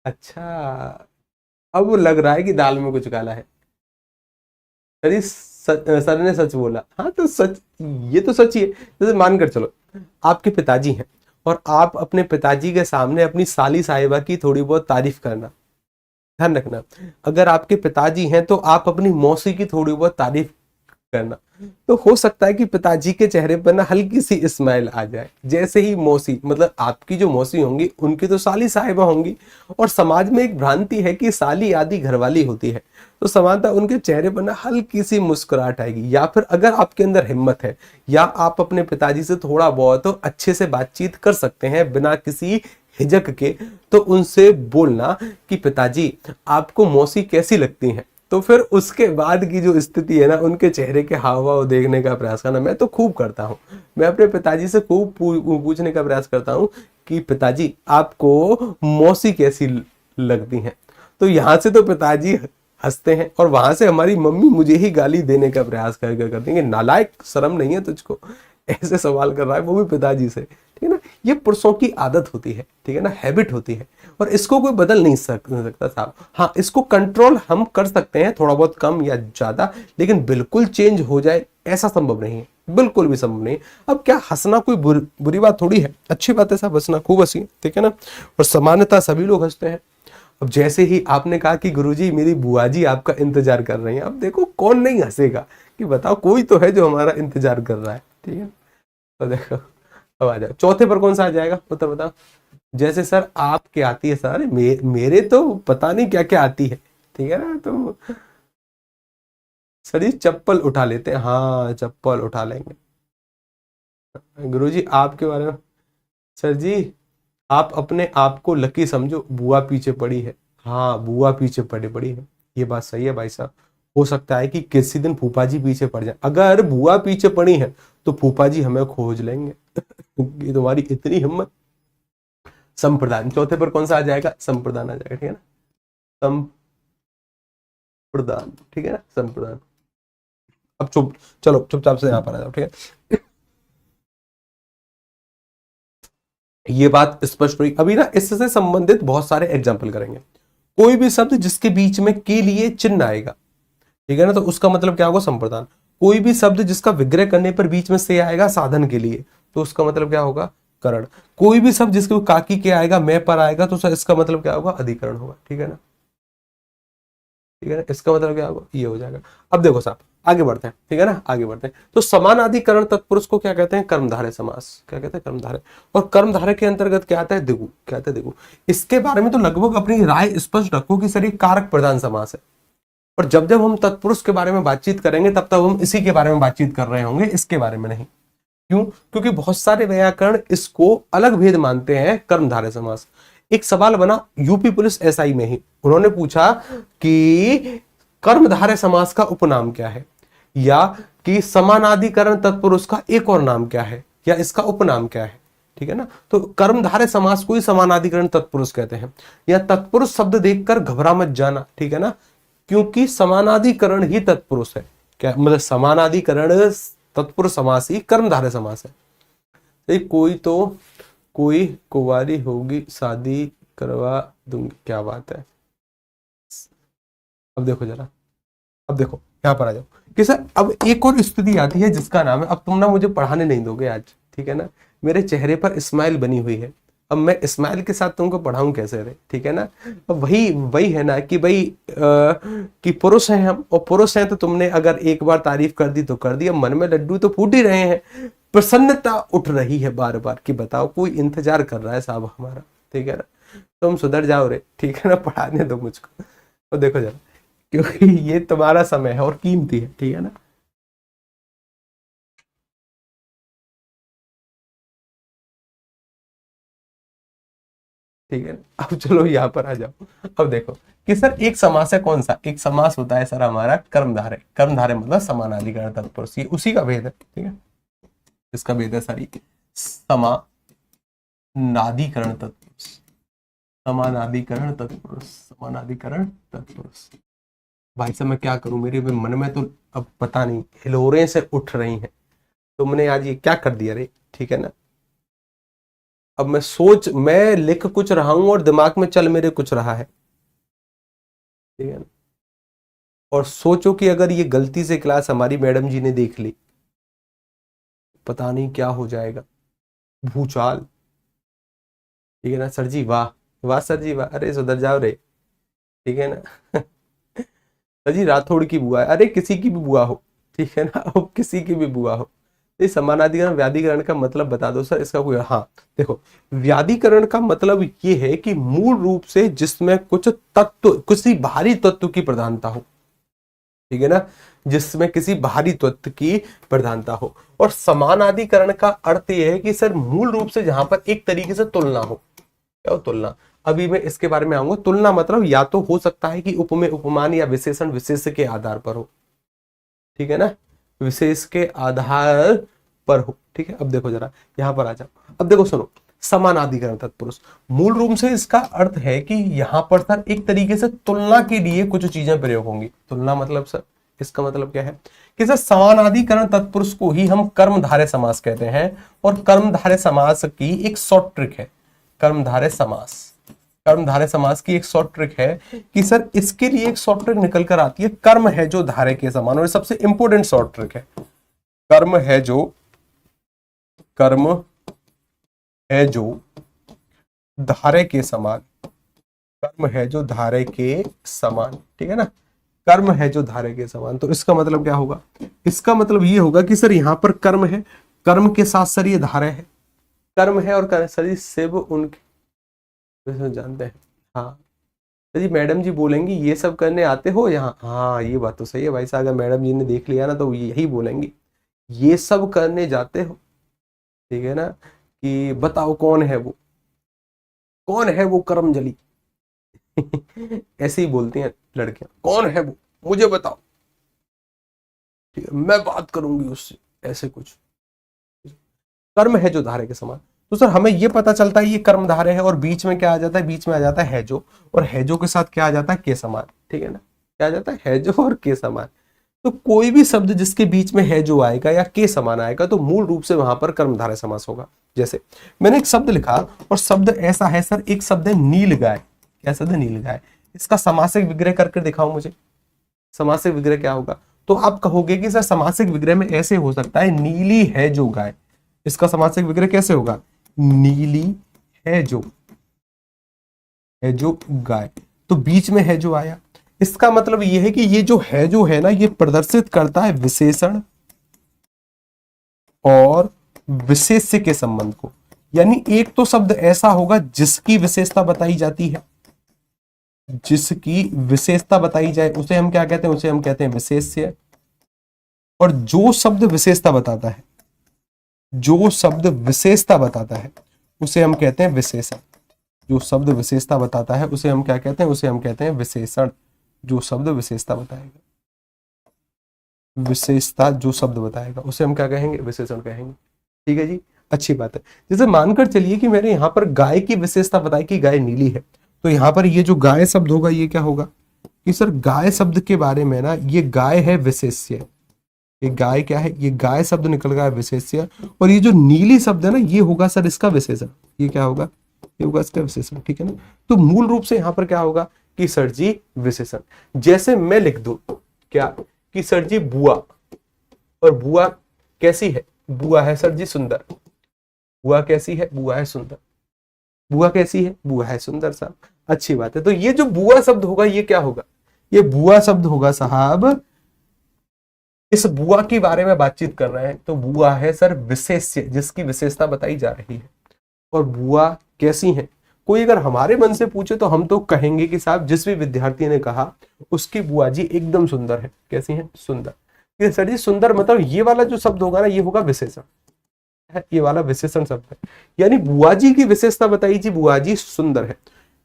[SPEAKER 1] अच्छा अब लग रहा है कि दाल में कुछ काला है। अरे सर ने सच बोला, हाँ तो सच, ये तो सच ही है। जैसे मानकर चलो आपके पिताजी हैं और आप अपने पिताजी के सामने अपनी साली साहिबा की थोड़ी बहुत तारीफ करना, ध्यान रखना। अगर आपके पिताजी हैं तो आप अपनी मौसी की थोड़ी बहुत तारीफ करना, तो हो सकता है कि पिताजी के चेहरे पर ना हल्की सी स्माइल आ जाए। जैसे ही मौसी, मतलब आपकी जो मौसी होंगी उनकी तो साली साहिबा होंगी, और समाज में एक भ्रांति है कि साली आदि घरवाली होती है, तो समानता उनके चेहरे पर ना हल्की सी मुस्कुराहट आएगी। या फिर अगर आपके अंदर हिम्मत है या आप अपने पिताजी से थोड़ा बहुत तो अच्छे से बातचीत कर सकते हैं बिना किसी हिचक के तो उनसे बोलना कि पिताजी आपको मौसी कैसी लगती हैं। तो फिर उसके बाद की जो स्थिति है ना, उनके चेहरे के हाव भाव देखने का प्रयास करना मैं तो खूब करता हूँ। मैं अपने पिताजी से खूब पूछने का प्रयास करता हूँ कि पिताजी आपको मौसी कैसी लगती हैं। तो यहाँ से तो पिताजी हंसते हैं और वहां से हमारी मम्मी मुझे ही गाली देने का प्रयास करती है कि नालायक, शर्म नहीं है तुझको, ऐसे सवाल कर रहा है, वो भी पिताजी से। ठीक है ना, ये पुरुषों की आदत होती है, ठीक है ना, हैबिट होती है, और इसको कोई बदल नहीं सकता साहब। हाँ, इसको कंट्रोल हम कर सकते हैं, थोड़ा बहुत कम या ज्यादा, लेकिन बिल्कुल चेंज हो जाए ऐसा संभव नहीं है, बिल्कुल भी संभव नहीं। अब क्या हंसना कोई बुरी बात थोड़ी है, अच्छी बात है साहब, हंसना खूब हंसी, ठीक है ना, और सामान्यतः सभी लोग हंसते हैं। अब जैसे ही आपने कहा कि गुरुजी मेरी बुआ जी आपका इंतजार कर रही हैं, अब देखो कौन नहीं हंसेगा, कि बताओ कोई तो है जो हमारा इंतजार कर रहा है, ठीक है। तो देखो अब आ जाओ चौथे पर, कौन सा आ जाएगा उत्तर बताओ। जैसे सर आपके आती है सर, मेरे तो पता नहीं क्या क्या आती है, ठीक है ना। तो सर जी चप्पल उठा लेते हैं, हाँ चप्पल उठा लेंगे। गुरुजी आपके बारे में, सर जी आप अपने आप को लकी समझो, बुआ पीछे पड़ी है। हाँ बुआ पीछे पड़ी है, ये बात सही है भाई साहब। हो सकता है कि किसी दिन फूफा जी पीछे पड़ जाए, अगर बुआ पीछे पड़ी है तो फूफा जी हमें खोज लेंगे। ये तुम्हारी इतनी हिम्मत। संप्रदान, चौथे पर कौन सा आ जाएगा, संप्रदान आ जाएगा, ठीक है ना, संप्रदान, ठीक है ना, संप्रदान। अब चलो चुपचाप से यहाँ पर आ जाओ, ठीक है। ये बात स्पष्ट हुई। अभी ना इससे संबंधित बहुत सारे एग्जाम्पल करेंगे। कोई भी शब्द जिसके बीच में के लिए चिन्ह आएगा, ठीक है ना, तो उसका मतलब क्या होगा, संप्रदान। कोई भी शब्द जिसका विग्रह करने पर बीच में से आएगा साधन के लिए, तो उसका मतलब क्या होगा, करण। कोई भी शब्द जिसके काकी के आएगा, मैं पर आएगा, तो इसका मतलब क्या होगा, अधिकरण होगा, ठीक है ना, ठीक है ना, इसका मतलब क्या होगा, ये हो जाएगा। अब देखो साहब आगे बढ़ते हैं, ठीक है ना, आगे बढ़ते हैं। तो समानाधिकरण तत्पुरुष को क्या कहते हैं, कर्मधारय समास, क्या कहते हैं, कर्मधारय। और कर्मधारय के अंतर्गत क्या आता है, दिगु, क्या आता है, दिगु। इसके बारे में तो लगभग अपनी राय स्पष्ट रखो कि सर ये कारक प्रधान समास है, और जब जब हम तत्पुरुष के बारे में बातचीत करेंगे तब तब हम इसी के बारे में बातचीत कर रहे होंगे, इसके बारे में नहीं। क्यों, क्योंकि बहुत सारे व्याकरण इसको अलग भेद मानते हैं, कर्मधारय समास। एक सवाल बना यूपी पुलिस एसआई में ही, उन्होंने पूछा कि कर्मधारय समास का उपनाम क्या है, या कि समानाधिकरण तत्पुरुष का एक और नाम क्या है, या इसका उपनाम क्या है, ठीक है ना। तो कर्मधारय समास को ही समानाधिकरण तत्पुरुष कहते हैं। या तत्पुरुष शब्द देखकर घबरा मत जाना, ठीक है ना, क्योंकि समानाधिकरण ही तत्पुरुष है। क्या मतलब, समानाधिकरण तत्पुरुष समास ही कर्मधारय समास है। कोई कुंवारी होगी शादी करवा दूंगी, क्या बात है। अब देखो जरा, अब देखो यहाँ पर आ जाओ कि सर अब एक और स्थिति आती है जिसका नाम है, अब तुम ना मुझे पढ़ाने नहीं दोगे आज, ठीक है ना, मेरे चेहरे पर स्माइल बनी हुई है, अब मैं स्माइल के साथ तुमको पढ़ाऊं कैसे रे, ठीक है ना। अब वही वही है ना कि भाई कि पुरुष हैं हम, और पुरुष हैं तो तुमने अगर एक बार तारीफ कर दी तो कर दी, अब मन में लड्डू तो फूट ही रहे हैं, प्रसन्नता उठ रही है बार बार कि बताओ कोई इंतजार कर रहा है साहब हमारा, ठीक है ना, तुम सुधर जाओ रे, ठीक है ना, पढ़ाने दो मुझको। तो देखो जरा, क्योंकि ये तुम्हारा समय है और कीमती है, ठीक है ना। ठीक है, अब चलो यहाँ पर आ जाओ। अब देखो कि सर एक समास है, कौन सा, एक समास होता है सर हमारा कर्मधारय। कर्मधारय मतलब समानाधिकरण तत्पुरुष, ये उसी का भेद है, ठीक है, इसका भेद है सर, समानाधिकरण तत्पुरुष, समानाधिकरण तत्पुरुष, समानाधिकरण तत्पुरुष। भाई साहब मैं क्या करूं, मेरे मन में तो अब पता नहीं हिलोरें से उठ रही हैं, तुमने आज ये क्या कर दिया रे, ठीक है ना। अब मैं लिख कुछ रहा हूं और दिमाग में चल मेरे कुछ रहा है, ठीक है ना। और सोचो कि अगर ये गलती से क्लास हमारी मैडम जी ने देख ली, पता नहीं क्या हो जाएगा, भूचाल, ठीक है ना। सर जी वाह, वाह सर जी वाह, अरे सुधर जाओ रे, ठीक है ना। सर जी राठौड़ की बुआ है, अरे किसी की भी बुआ हो, ठीक है ना, अब किसी की भी बुआ हो। इस समानाधिकरण व्याधिकरण का मतलब बता दो सर इसका कोई, हाँ देखो, व्याधिकरण का मतलब ये है कि मूल रूप से जिसमें कुछ तत्व, किसी बाहरी तत्व की प्रधानता हो, ठीक है ना, जिसमें किसी बाहरी तत्व की प्रधानता हो। और समानाधिकरण का अर्थ यह है कि सर मूल रूप से जहां पर एक तरीके से तुलना हो, क्या हो? तुलना। अभी मैं इसके बारे में आऊंगा। तुलना मतलब या तो हो सकता है कि उपमेय उपमान या विशेषण विशेष्य के आधार पर हो, ठीक है ना, विशेष के आधार पर हो, ठीक है। अब देखो जरा यहां पर आ जाओ। अब देखो सुनो, समानाधिकरण तत्पुरुष, मूल रूप से इसका अर्थ है कि यहां पर सर एक तरीके से तुलना के लिए कुछ चीजें प्रयोग होंगी। तुलना मतलब सर इसका मतलब क्या है कि सर समानाधिकरण तत्पुरुष को ही हम कर्मधारय समास कहते हैं, और कर्मधारय समास की एक शॉर्ट ट्रिक है। कर्मधारय समास, कर्मधारय समास की एक शॉर्ट ट्रिक है कि सर इसके लिए एक शॉर्ट ट्रिक निकल कर आती है, कर्म है जो धारय के समान, और सबसे इंपॉर्टेंट शॉर्ट ट्रिक है। कर्म है जो, कर्म है जो धारय के समान, कर्म है जो धारय के समान, ठीक है ना, कर्म है जो धारय के समान। तो इसका मतलब क्या होगा? इसका मतलब ये होगा कि सर यहां पर कर्म है, कर्म के साथ सर ये धारय है, कर्म है और सर शिव उनके जानते हैं। हाँ जी, मैडम जी बोलेंगी ये सब करने आते हो यहाँ? हाँ ये बात तो सही है भाई साहब, अगर मैडम जी ने देख लिया ना तो यही बोलेंगी ये सब करने जाते हो, ठीक है ना, कि बताओ कौन है वो, कौन है वो कर्मजली। ऐसे ही बोलती हैं लड़कियां, कौन है वो मुझे बताओ, ठीक है मैं बात करूंगी उससे, ऐसे कुछ। कर्म है जो धारे के समान, तो सर हमें ये पता चलता है ये कर्म धारे है, और बीच में क्या आ जाता है? बीच में आ जाता है जो, और हैजो के साथ क्या आ जाता है? के समान, ठीक है ना, क्या आ जाता है? हैजो और के समान। तो कोई भी शब्द जिसके बीच में है जो आएगा या के समान आएगा तो मूल रूप से वहां पर कर्मधारय समास होगा। जैसे मैंने एक शब्द लिखा और शब्द ऐसा है सर, एक शब्द है नील गाय। क्या शब्द है? नील गाय। इसका समासिक विग्रह करके दिखाओ मुझे, समासिक विग्रह क्या होगा? तो आप कहोगे कि सर समासिक विग्रह में ऐसे हो सकता है, नीली है जो गाय। इसका समासिक विग्रह कैसे होगा? नीली है जो गाय। तो बीच में है जो आया, इसका मतलब यह है कि ये जो है ना, ये प्रदर्शित करता है विशेषण और विशेष्य के संबंध को। यानी एक तो शब्द ऐसा होगा जिसकी विशेषता बताई जाती है, जिसकी विशेषता बताई जाए उसे हम क्या कहते हैं? उसे हम कहते हैं विशेष्य। और जो शब्द विशेषता बताता है, जो शब्द विशेषता बताता है उसे हम कहते हैं विशेषण। जो शब्द विशेषता बताता है उसे हम क्या कहते हैं? उसे हम कहते हैं विशेषण। जो शब्द विशेषता बताएगा, विशेषता जो शब्द बताएगा उसे हम क्या कहेंगे? विशेषण कहेंगे, ठीक है जी। अच्छी बात है। जैसे मानकर चलिए कि मैंने यहाँ पर गाय की विशेषता बताई कि गाय नीली है, तो यहाँ पर ये जो गाय शब्द होगा ये क्या होगा कि सर गाय शब्द के बारे में ना, ये गाय है विशेष्य, ये गाय क्या है? ये गाय शब्द निकल गया विशेष्य, और ये जो नीली शब्द है ना ये होगा सर इसका विशेषण। ये क्या होगा? ये होगा इसका विशेषण, ठीक है ना। तो मूल रूप से यहाँ पर क्या होगा कि सर जी विशेषण। जैसे मैं लिख दूं क्या कि सर जी बुआ, और बुआ कैसी है? बुआ है सर जी सुंदर। बुआ कैसी है? बुआ है सुंदर। बुआ कैसी है? बुआ है सुंदर साहब। अच्छी बात है। तो ये जो बुआ शब्द होगा ये क्या होगा? ये बुआ शब्द होगा साहब, इस बुआ के बारे में बातचीत कर रहे हैं तो बुआ है सर विशेष्य, जिसकी विशेषता बताई जा रही है। और बुआ कैसी है? कोई अगर हमारे मन से पूछे तो हम तो कहेंगे कि साहब जिस भी विद्यार्थी ने कहा उसकी बुआ जी एकदम सुंदर है। कैसी है? सुंदर। ये सर जी सुंदर मतलब ये वाला जो शब्द होगा ना ये होगा विशेषण, ये वाला विशेषण शब्द है। यानी बुआ जी की विशेषता बताई जी, बुआ जी सुंदर है।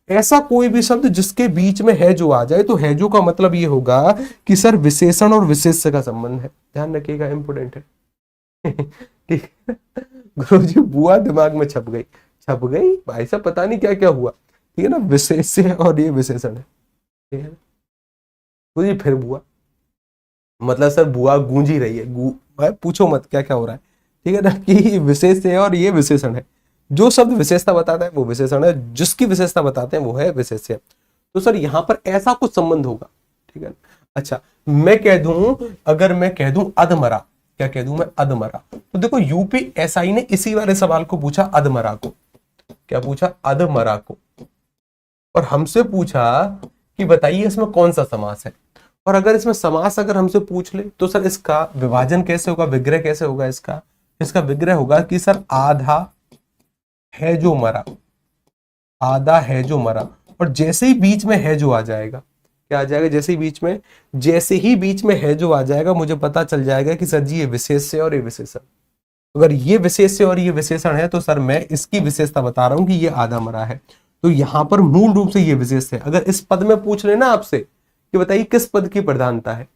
[SPEAKER 1] ऐसा कोई भी शब्द जिसके बीच में है जो आ जाए तो है जो का मतलब ये होगा कि सर विशेषण और विशेष्य का संबंध है। ध्यान रखिएगा, इंपोर्टेंट है। ठीक है गुरुजी, बुआ दिमाग में छप गई, छप गई भाई साहब, पता नहीं क्या क्या हुआ, ठीक है ना। विशेष्य और ये विशेषण है, ठीक है। गुरुजी फिर बुआ मतलब सर बुआ गूंजी रही है, पूछो मत क्या क्या हो रहा है, ठीक है ना, कि विशेष है और ये विशेषण है। जो शब्द विशेषता बताता है वो विशेषण है, जिसकी विशेषता बताते हैं वो है विशेष्य। तो सर यहां पर ऐसा कुछ संबंध होगा, ठीक है। अच्छा मैं कह दूं, अगर मैं कह दूं अधमरा, क्या कह दूं मैं? अधमरा। तो देखो यूपीएसआई ने इसी वाले सवाल को पूछा, अधमरा को। क्या पूछा? अधमरा को। और हमसे पूछा कि बताइए इसमें कौन सा समास है। और अगर इसमें समास अगर हमसे पूछ ले तो सर इसका विभाजन कैसे होगा, विग्रह कैसे होगा? इसका विग्रह होगा कि सर आधा है जो मरा, आधा है जो मरा। और जैसे ही बीच में है जो आ जाएगा, क्या आ जाएगा? जैसे ही बीच में है जो आ जाएगा मुझे पता चल जाएगा कि सर जी ये विशेष्य और ये विशेषण। अगर ये विशेष्य और ये विशेषण है तो सर मैं इसकी विशेषता बता रहा हूं कि ये आधा मरा है। तो यहां पर मूल रूप से ये विशेष है। अगर इस पद में पूछ लेना आपसे कि बताइए किस पद की प्रधानता है,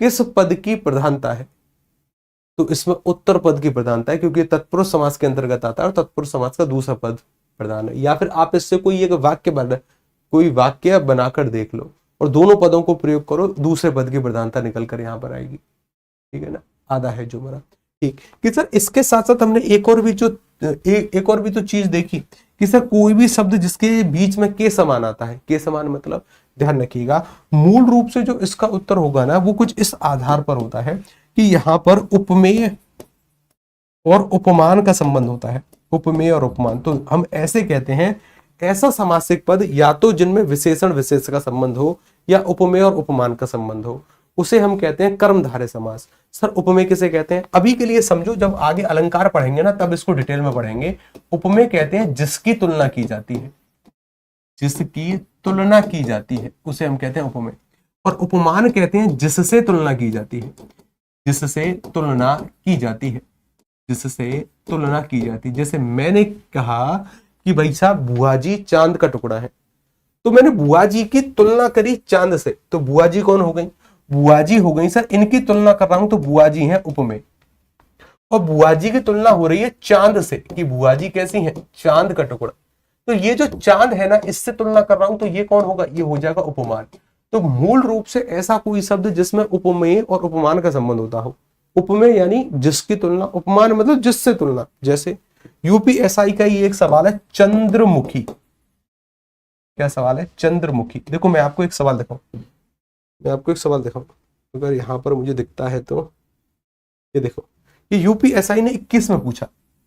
[SPEAKER 1] किस पद की प्रधानता है, तो इसमें उत्तर पद की प्रधानता है, क्योंकि तत्पुरुष समास के अंतर्गत आता है और तत्पुरुष समास का दूसरा पद प्रधान है। या फिर आप इससे कोई वाक्य बनाकर देख लो और दोनों पदों को प्रयोग करो, दूसरे पद की प्रधानता निकल कर यहां पर आएगी। ठीक है ना, आधा है जो मेरा। ठीक कि सर इसके साथ साथ हमने एक और भी तो चीज देखी कि सर कोई भी शब्द जिसके बीच में के समान आता है, के समान मतलब ध्यान रखिएगा मूल रूप से जो इसका उत्तर होगा ना वो कुछ इस आधार पर होता है कि यहां पर उपमेय और उपमान का संबंध होता है। उपमेय और उपमान, तो हम ऐसे कहते हैं ऐसा समासिक पद या तो जिनमें विशेषण विशेष का संबंध हो या उपमेय और उपमान का संबंध हो, उसे हम कहते हैं कर्मधारय समास। सर उपमेय किसे कहते हैं, अभी के लिए समझो, जब आगे अलंकार पढ़ेंगे ना तब इसको डिटेल में पढ़ेंगे। उपमेय कहते हैं जिसकी तुलना की जाती है, जिसकी तुलना की जाती है उसे हम कहते हैं उपमेय। और उपमान कहते हैं जिससे तुलना की जाती है, जिससे तुलना की जाती है, जिससे तुलना की जाती है। जैसे मैंने कहा कि भाई साहब बुआ जी चांद का टुकड़ा है, तो मैंने बुआ जी की तुलना करी चांद से, तो बुआ जी कौन हो गई, बुआ जी हो गई। सर इनकी तुलना कर रहा हूं तो बुआ जी हैं उपमेय, और बुआ जी की तुलना हो रही है चांद से कि बुआ जी कैसी हैं, चांद का टुकड़ा। तो ये जो चांद है ना इससे तुलना कर रहा हूं तो ये कौन होगा, ये हो जाएगा उपमान। तो मूल रूप से ऐसा कोई शब्द जिसमें उपमेय और उपमान का संबंध होता हो। उपमेय यानी जिसकी तुलना, उपमान मतलब जिससे तुलना। जैसे यूपीएसआई का ही एक सवाल है चंद्रमुखी, क्या सवाल है, चंद्रमुखी। देखो मैं आपको एक सवाल दिखाऊं, अगर यहां पर मुझे दिखता है तो ये देखो, ये यूपीएसआई ने 21 में पूछा,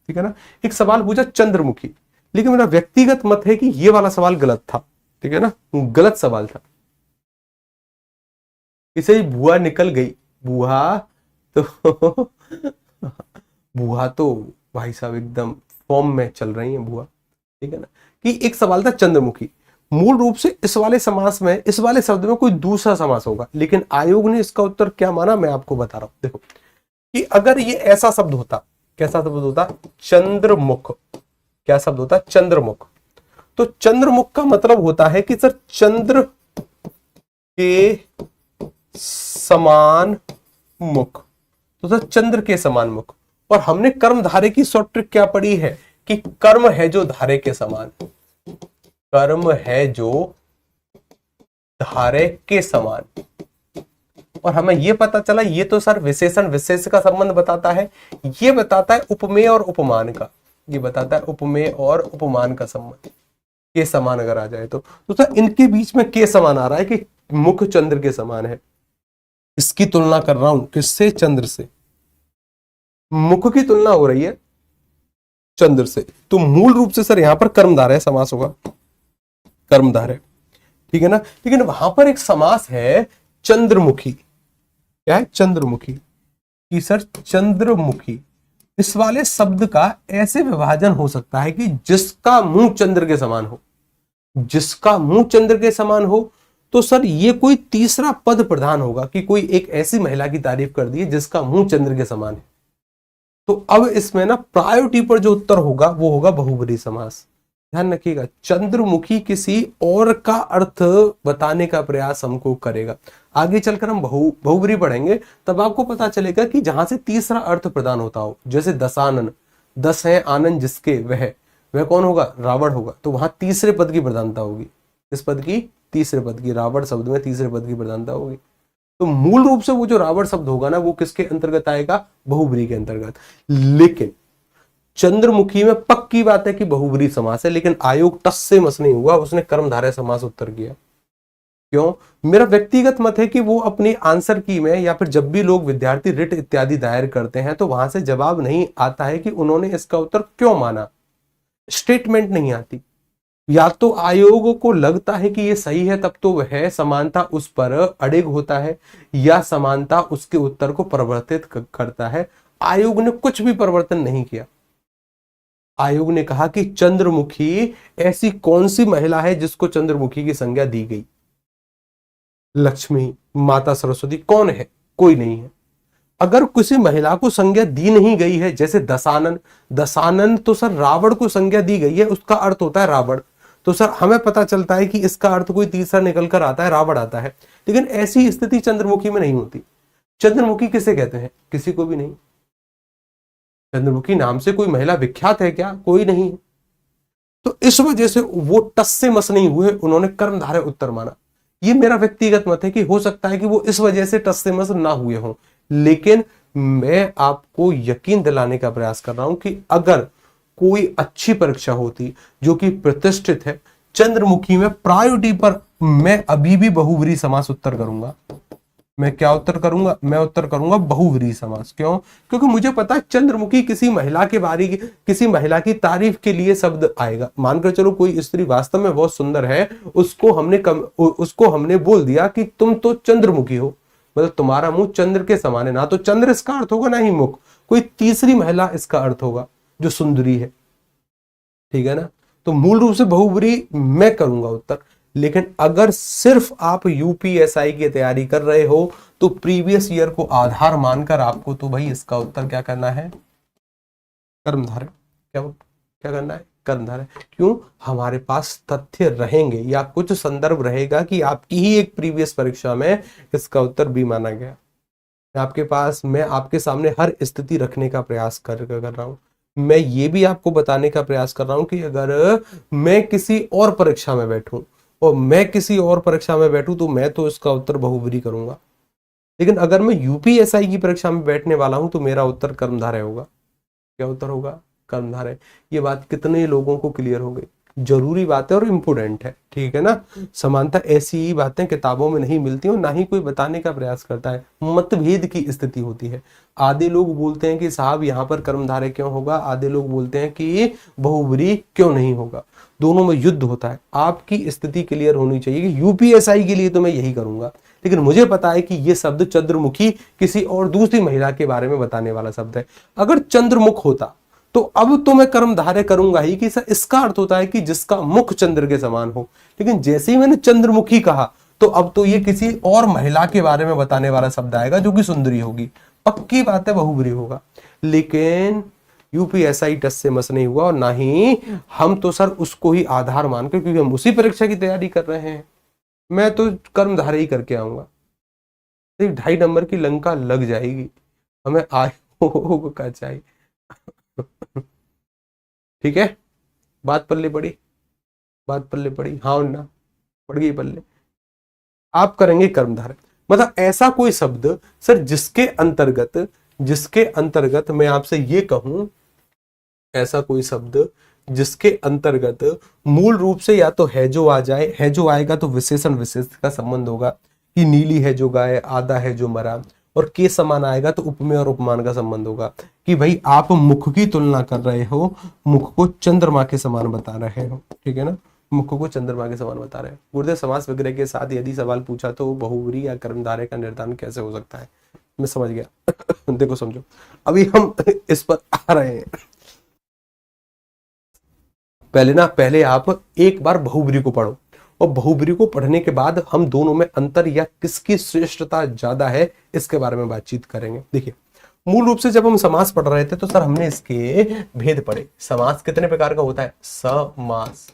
[SPEAKER 1] ठीक है ना, एक सवाल पूछा चंद्रमुखी, लेकिन मेरा व्यक्तिगत मत है कि ये वाला सवाल गलत था, ठीक है ना, गलत सवाल था। इसे बुआ निकल गई, बुआ तो भाई साहब एकदम फॉर्म में चल रही है बुआ, ठीक है ना, कि एक सवाल था चंद्रमुखी। मूल रूप से इस वाले समास में, इस वाले शब्द में कोई दूसरा समास होगा, लेकिन आयोग ने इसका उत्तर क्या माना मैं आपको बता रहा हूं। देखो कि अगर ये ऐसा शब्द होता, कैसा शब्द होता, चंद्रमुख, क्या शब्द होता, चंद्रमुख। तो चंद्रमुख का मतलब होता है कि सर चंद्र के समान मुख, तो सर चंद्र के समान मुख। और हमने कर्म धारे की शॉर्ट ट्रिक क्या पढ़ी है कि कर्म है जो धारे के समान, कर्म है जो धारे के समान। और हमें यह पता चला ये तो सर विशेषण विशेष का संबंध बताता है, ये बताता है उपमेय और उपमान का, ये बताता है उपमेय और उपमान का संबंध। के समान अगर आ जाए तो सर इनके बीच में के समान आ रहा है कि मुख चंद्र के समान है। इसकी तुलना कर रहा हूं किससे, चंद्र से, मुख की तुलना हो रही है चंद्र से। तो मूल रूप से सर यहां पर कर्मधारय समास होगा, कर्मधारय, ठीक है ना। लेकिन वहां पर एक समास है चंद्रमुखी, क्या है, चंद्रमुखी, कि सर चंद्रमुखी, इस वाले शब्द का ऐसे विभाजन हो सकता है कि जिसका मुंह चंद्र के समान हो, जिसका मुंह चंद्र के समान हो। तो सर ये कोई तीसरा पद प्रधान होगा कि कोई एक ऐसी महिला की तारीफ कर दी है जिसका मुंह चंद्र के समान है। तो अब इसमें ना प्रायोरिटी पर जो उत्तर होगा वो होगा बहुब्रीहि समास। ध्यान रखिएगा, चंद्रमुखी किसी और का अर्थ बताने का प्रयास हमको करेगा। आगे चलकर हम बहुब्रीहि पढ़ेंगे तब आपको पता चलेगा कि जहां से तीसरा अर्थ प्रदान होता हो, जैसे दशानन, 10 है आनंद जिसके, वह कौन होगा, रावण होगा। तो वहां तीसरे पद की प्रधानता होगी, इस पद की, तीसरे पद की, रावण शब्द में तीसरे पद की प्रधानता होगी। तो मूल रूप से वो जो रावण शब्द होगा ना वो किसके अंतर्गत आएगा, बहुब्रीहि के अंतर्गत। लेकिन चंद्रमुखी में पक्की बात है कि बहुब्रीहि समास है, लेकिन आयोग टस से मस नहीं हुआ, उसने कर्मधारय समास उत्तर किया। क्यों, मेरा व्यक्तिगत मत है कि वो अपनी आंसर की में या फिर जब भी लोग विद्यार्थी रिट इत्यादि दायर करते हैं तो वहां से जवाब नहीं आता है कि उन्होंने इसका उत्तर क्यों माना, स्टेटमेंट नहीं आती। या तो आयोग को लगता है कि ये सही है तब तो वह समानता उस पर अड़िग होता है, या समानता उसके उत्तर को परिवर्तित करता है। आयोग ने कुछ भी परिवर्तन नहीं किया। आयोग ने कहा कि चंद्रमुखी, ऐसी कौन सी महिला है जिसको चंद्रमुखी की संज्ञा दी गई, लक्ष्मी, माता सरस्वती, कौन है, कोई नहीं है। अगर किसी महिला को संज्ञा दी नहीं गई है, जैसे दशानन, दशानन तो सर रावण को संज्ञा दी गई है, उसका अर्थ होता है रावण, तो सर हमें पता चलता है कि इसका अर्थ कोई तीसरा निकल कर आता है, रावण आता है। लेकिन ऐसी स्थिति चंद्रमुखी में नहीं होती। चंद्रमुखी किसे कहते हैं? किसी को भी नहीं। चंद्रमुखी नाम से कोई महिला विख्यात है क्या? कोई नहीं। तो इस वजह से वो टस से मस नहीं हुए, उन्होंने कर्मधारय उत्तर माना। ये मेरा व्यक्तिगत मत है कि हो सकता है कि वो इस वजह से टस से मस ना हुए हों, लेकिन मैं आपको यकीन दिलाने का प्रयास कर रहा हूं कि अगर कोई अच्छी परीक्षा होती जो कि प्रतिष्ठित है, चंद्रमुखी में प्रायोरिटी पर मैं अभी भी बहुव्रीहि समास उत्तर करूंगा। मैं क्या उत्तर करूंगा? मैं उत्तर करूंगा बहुव्रीहि समास। क्यों? क्योंकि मुझे पता है चंद्रमुखी किसी महिला के बारे, किसी महिला की तारीफ के लिए शब्द आएगा। मानकर चलो कोई स्त्री वास्तव में बहुत सुंदर है, उसको हमने बोल दिया कि तुम तो चंद्रमुखी हो, मतलब तुम्हारा मुंह चंद्र के समान है। ना तो चंद्र इसका अर्थ होगा, ना ही मुख, कोई तीसरी महिला इसका अर्थ होगा जो सुंदरी है। ठीक है ना? तो मूल रूप से बहुव्रीहि मैं करूंगा उत्तर। लेकिन अगर सिर्फ आप यूपीएसआई की तैयारी कर रहे हो तो प्रीवियस ईयर को आधार मानकर आपको तो भाई इसका उत्तर क्या करना है? कर्मधारय। क्या करना है? कर्मधारय। क्यों? हमारे पास तथ्य रहेंगे या कुछ संदर्भ रहेगा कि आपकी ही एक प्रीवियस परीक्षा में इसका उत्तर बी माना गया। मैं आपके सामने हर स्थिति रखने का प्रयास कर रहा हूं। मैं ये भी आपको बताने का प्रयास कर रहा हूं कि अगर मैं किसी और परीक्षा में बैठूं तो मैं तो इसका उत्तर बहुव्रीहि करूंगा। लेकिन अगर मैं यूपीएसआई की परीक्षा में बैठने वाला हूं तो मेरा उत्तर कर्मधारय होगा। क्या उत्तर होगा? कर्मधारय। ये बात कितने लोगों को क्लियर हो गई? जरूरी बात है और इम्पोर्टेंट है। ठीक है ना? समानता ऐसी ही बातें किताबों में नहीं मिलती और ना ही कोई बताने का प्रयास करता है। मतभेद की स्थिति होती है। आधे लोग बोलते हैं कि साहब यहाँ पर कर्मधारय क्यों होगा, आधे लोग बोलते हैं कि बहुव्रीहि क्यों नहीं होगा। दोनों में युद्ध होता है। आपकी स्थिति क्लियर होनी चाहिए कि यूपीएसआई के लिए तो मैं यही करूंगा, लेकिन मुझे पता है कि यह शब्द चंद्रमुखी किसी और दूसरी महिला के बारे में बताने वाला शब्द है। अगर चंद्रमुख होता तो अब तो मैं कर्मधारय करूंगा ही, कि इसका अर्थ होता है कि जिसका मुख चंद्र के समान हो। लेकिन जैसे ही मैंने चंद्रमुखी कहा तो अब तो ये किसी और महिला के बारे में बताने वाला शब्द आएगा जो कि सुंदरी होगी। पक्की बात है बहुव्रीहि होगा। लेकिन यूपीएसआई टस से मस नहीं हुआ और ना ही हम तो सर उसको ही आधार मानकर, क्योंकि हम उसी परीक्षा की तैयारी कर रहे हैं, मैं तो कर्मधारय ही करके आऊंगा। 2.5 नंबर की लंका लग जाएगी, हमें आयोग का चाहिए। ठीक है? बात पल्ले पड़ी? हाँ और ना? पड़ गई पल्ले। आप करेंगे कर्मधारय। मतलब ऐसा कोई शब्द सर जिसके अंतर्गत मैं आपसे ये कहूं, ऐसा कोई शब्द जिसके अंतर्गत मूल रूप से या तो है जो आ जाए, है जो आएगा तो विशेषण विशेष का संबंध होगा कि नीली है जो गाय, आधा है जो मरा, और के समान आएगा तो उपमेय और उपमान का संबंध होगा कि भाई आप मुख की तुलना कर रहे हो, मुख को चंद्रमा के समान बता रहे हो। ठीक है ना? मुख को चंद्रमा के समान बता रहे हैं। गुरुदेव समास विग्रह के साथ यदि सवाल पूछा तो बहुव्रीहि या कर्मधारय का निर्धारण कैसे हो सकता है? मैं समझ गया। देखो समझो, अभी हम इस पर आ रहे हैं। पहले आप एक बार बहुव्रीहि को पढ़ो और बहुव्रीहि को पढ़ने के बाद हम दोनों में अंतर या किसकी श्रेष्ठता ज्यादा है इसके बारे में बातचीत करेंगे। देखिए, मूल रूप से जब हम समास पढ़ रहे थे तो सर हमने इसके भेद पढ़े। समास कितने प्रकार का होता है? समास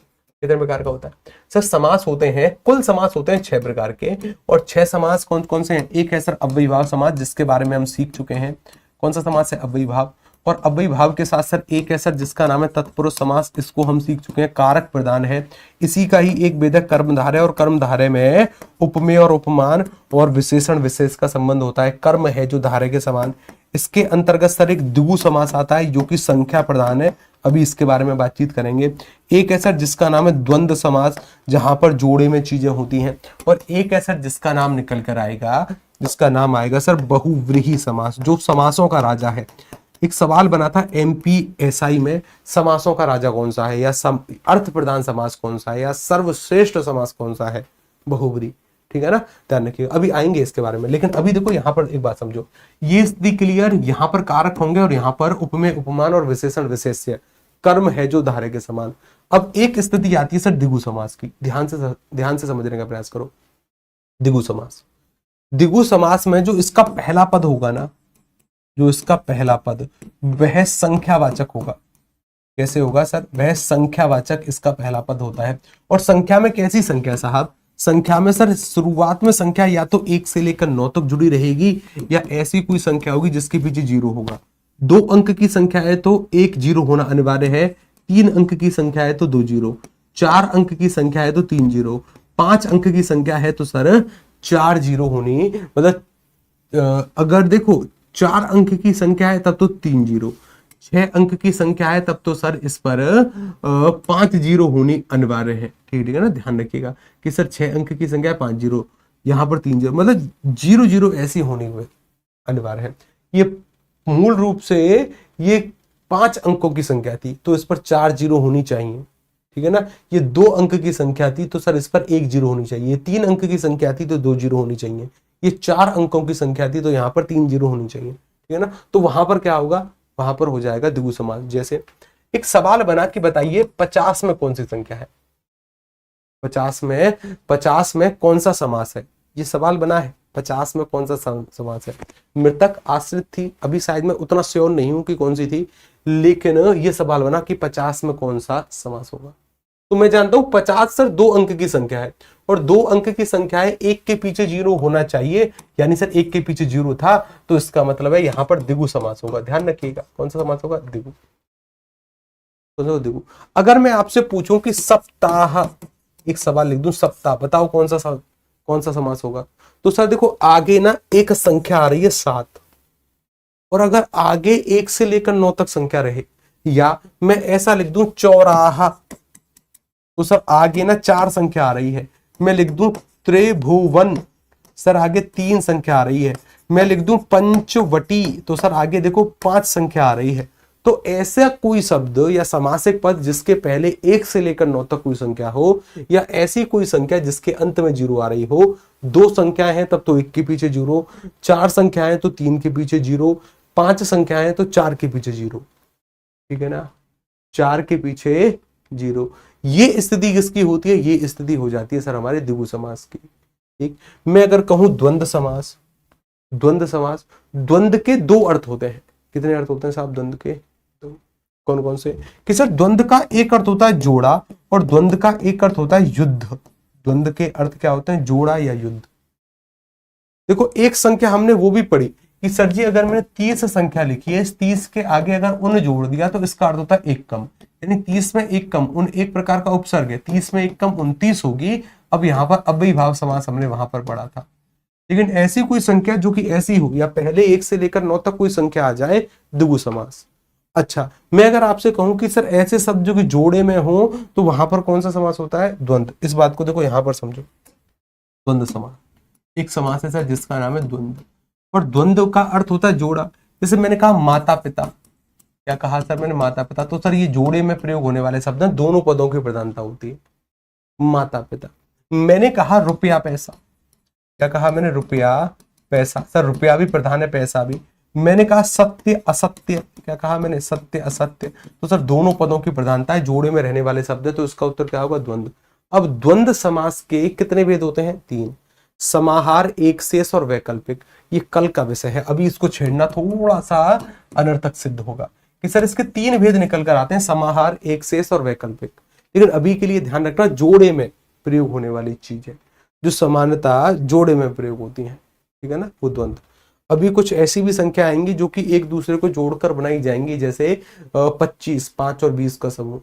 [SPEAKER 1] कितने प्रकार का होता है? सर समास होते हैं, कुल समास होते हैं 6 प्रकार के। और 6 समास कौन कौन से हैं? एक है सर अव्ययीभाव समास, जिसके बारे में हम सीख चुके हैं। कौन सा समास है? अव्ययीभाव। और अव्ययीभाव के साथ सर एक है सर जिसका नाम है तत्पुरुष समास, इसको हम सीख चुके हैं, कारक प्रधान है। इसी का ही एक भेद है कर्मधारय, और कर्मधारय में उपमेय और उपमान और विशेषण विशेष का संबंध होता है। कर्म है जो धारय के समान। इसके अंतर्गत सर एक द्विगु समास आता है जो कि संख्या प्रधान है, अभी इसके बारे में बातचीत करेंगे। एक है सर जिसका नाम है द्वंद्व समास, जहां पर जोड़े में चीजें होती हैं। और एक है सर जिसका नाम निकल कर आएगा, जिसका नाम आएगा सर बहुव्रीहि समास, जो समासों का राजा है। एक सवाल बना था एमपीएसआई में, समासों का राजा कौन सा है, या अर्थ प्रधान समास कौन सा है, या सर्वश्रेष्ठ समास कौन सा है? बहुव्रीहि। ठीक है ना? ध्यान रखिएगा, अभी आएंगे इसके बारे में। लेकिन अभी देखो यहाँ पर एक बात समझो, ये स्थिति क्लियर, यहाँ पर कारक होंगे और यहाँ पर उपमेय उपमान और विशेषण विशेष्य, कर्म है जो धारय के समान। अब एक स्थिति आती है सर द्विगु समास की, ध्यान से समझने का प्रयास करो। द्विगु समास में जो इसका पहला पद होगा ना, जो इसका पहला पद वह संख्यावाचक होगा। कैसे होगा सर? वह संख्यावाचक इसका पहला पद होता है। और संख्या में कैसी संख्या साहब? संख्या में सर शुरुआत में संख्या या तो 1 से लेकर 9 तक जुड़ी रहेगी या ऐसी कोई संख्या होगी जिसके पीछे 0 होगा। 2 अंक की संख्या है तो 1 0 होना अनिवार्य है। 3 अंक की संख्या है तो 2 0। 4 अंक की संख्या है तो 3 0। 5 अंक की संख्या है तो सर 4 0 होनी, मतलब अगर देखो 4 अंक की संख्या है तब तो 3 0। 6 अंक की संख्या है तब तो सर इस पर 5 0 होनी अनिवार्य है। ठीक है ना, ध्यान रखिएगा कि सर 6 अंक की संख्या है 5 0, यहाँ पर 3 0, मतलब 0 0 ऐसी होनी अनिवार्य है। ये मूल रूप से ये 5 अंकों की संख्या थी तो इस पर 4 0 होनी चाहिए। ठीक है ना, ये 2 अंक की संख्या थी तो सर इस पर 1 0 होनी चाहिए। 3 अंक की संख्या थी तो 2 0 होनी चाहिए। ये 4 अंकों की संख्या थी तो यहाँ पर 3 0 होनी चाहिए। ठीक है ना, तो वहां पर क्या होगा? वहां पर हो जाएगा द्विगु समास। जैसे एक सवाल बना कि बताइए 50 में कौन सी संख्या है? 50 में कौन सा समास है? ये सवाल बना है 50 में कौन सा समास है? मृतक आश्रित थी, अभी शायद मैं उतना श्योर नहीं हूं कि कौन सी थी, लेकिन ये सवाल बना कि 50 में कौन सा समास होगा। तो मैं जानता हूं 50 सर 2 अंक की संख्या है और 2 अंक की संख्या है, 1 के पीछे 0 होना चाहिए, यानी सर 1 के पीछे 0 था तो इसका मतलब है यहां पर द्विगु समास होगा। ध्यान रखिएगा कौन सा समास होगा? द्विगु। द्विगु। अगर मैं आपसे पूछूं कि सप्ताह, एक सवाल लिख दूं सप्ताह, बताओ कौन सा समास होगा? तो सर देखो आगे ना एक संख्या आ रही है 7, और अगर आगे 1 से लेकर 9 तक संख्या रहे, या मैं ऐसा लिख दूं चौराहा, तो सर आगे ना 4 संख्या आ रही है, मैं लिख दूं त्रिभुवन, सर आगे 3 संख्या आ रही है। मैं लिख दूं पंचवटी, तो सर आगे देखो 5 संख्या आ रही है। तो ऐसा कोई शब्द या समासिक पद जिसके पहले 1 से लेकर 9 तक कोई संख्या हो, या ऐसी कोई संख्या जिसके अंत में 0 आ रही हो, 2 संख्याएं हैं तब तो 1 के पीछे 0, 4 संख्याएं तो 3 के पीछे 0, 5 संख्याएं तो 4 के पीछे 0। ठीक है ना, 4 के पीछे 0। ये स्थिति किसकी होती है? ये स्थिति हो जाती है सर हमारे द्विगु समास की। ठीक, मैं अगर कहूं द्वंद्व समास, द्वंद्व के 2 अर्थ होते हैं। कितने अर्थ होते हैं साहब द्वंद्व के? कौन कौन से? कि सर द्वंद्व का एक अर्थ होता है जोड़ा और द्वंद्व का एक अर्थ होता है युद्ध। द्वंद्व के अर्थ क्या होते हैं? जोड़ा या युद्ध। देखो एक संख्या हमने वो भी पढ़ी कि सर जी अगर मैंने 30 संख्या लिखी है, इस 30 के आगे अगर उन जोड़ दिया तो इसका अर्थ होता है एक कम, यानी 30 में एक कम उन एक प्रकार का उपसर्ग है, 30 में एक कम 29 होगी। अब यहाँ पर अव्ययीभाव समास हमने वहां पर पढ़ा था। लेकिन ऐसी कोई संख्या जो कि ऐसी हो या पहले 1 से लेकर 9 तक कोई संख्या आ जाए, द्विगु समास। अच्छा, मैं अगर आपसे कहूं कि सर ऐसे शब्द जो कि जोड़े में हो तो वहां पर कौन सा समास होता है? द्वंद्व। इस बात को देखो यहां पर समझो, द्वंद्व समास एक समास है सर जिसका नाम है द्वंद्व, और द्वंद्व का अर्थ होता है जोड़ा। जैसे मैंने कहा माता पिता, क्या कहा सर मैंने? माता पिता। तो सर ये जोड़े में प्रयोग होने वाले शब्द हैं, दोनों पदों की प्रधानता होती है, माता पिता। मैंने कहा रुपया पैसा, क्या कहा मैंने? रुपया पैसा, सर रुपया भी प्रधान है, पैसा भी। मैंने कहा सत्य असत्य, क्या कहा मैंने? सत्य असत्य। तो सर दोनों पदों की प्रधानता है, जोड़े में रहने वाले शब्द है, तो इसका उत्तर क्या होगा? द्वंद्व। अब द्वंद्व समास के कितने भेद होते हैं? 3। समाहार, एकशेष और वैकल्पिक। ये कल का विषय है, अभी इसको छेड़ना थोड़ा सा अनर्थक सिद्ध होगा कि सर इसके 3 भेद निकल कर आते हैं, समाहार, एकशेष और वैकल्पिक। लेकिन अभी के लिए ध्यान रखना जोड़े में प्रयोग होने वाली चीज है, जो समानता जोड़े में प्रयोग होती है। ठीक है ना, वो द्वंद्व। अभी कुछ ऐसी भी संख्या आएंगी जो कि एक दूसरे को जोड़कर बनाई जाएंगी, जैसे 25, 5 और 20 का समूह,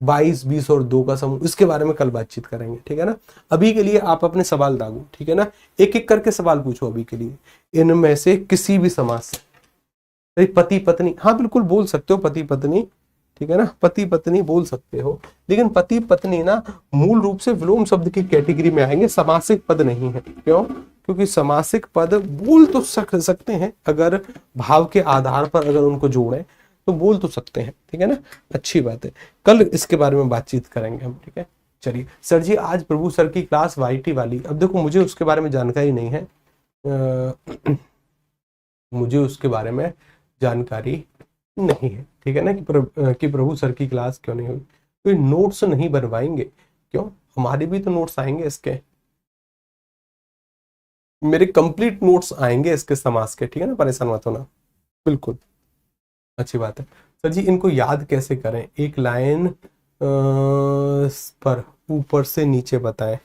[SPEAKER 1] 22, 20 और 2 का समूह। इसके बारे में कल बातचीत करेंगे। ठीक है ना, अभी के लिए आप अपने सवाल दागो। ठीक है ना, एक एक करके सवाल पूछो अभी के लिए। इनमें से किसी भी समास से, पति पत्नी, हाँ बिल्कुल बोल सकते हो पति पत्नी। ठीक है ना, पति पत्नी बोल सकते हो, लेकिन पति पत्नी ना मूल रूप से विलोम शब्द की कैटेगरी में आएंगे, समासिक पद नहीं है। क्यों? क्योंकि समासिक पद बोल तो सकते हैं, अगर भाव के आधार पर अगर उनको जोड़ें तो बोल तो सकते हैं। ठीक है ना, अच्छी बात है, कल इसके बारे में बातचीत करेंगे हम। ठीक है, चलिए सर जी आज प्रभु सर की क्लास वाईटी वाली, अब देखो मुझे उसके बारे में जानकारी नहीं है, मुझे उसके बारे में जानकारी नहीं है। ठीक है ना, कि प्रभु सर की क्लास क्यों नहीं हुई, कोई नोट्स नहीं बनवाएंगे? क्यों? हमारे भी तो नोट्स आएंगे इसके, मेरे कंप्लीट नोट्स आएंगे इसके समास के। ठीक है ना, परेशान मत होना। बिल्कुल, अच्छी बात है। सर जी इनको याद कैसे करें, एक लाइन पर ऊपर से नीचे बताएं।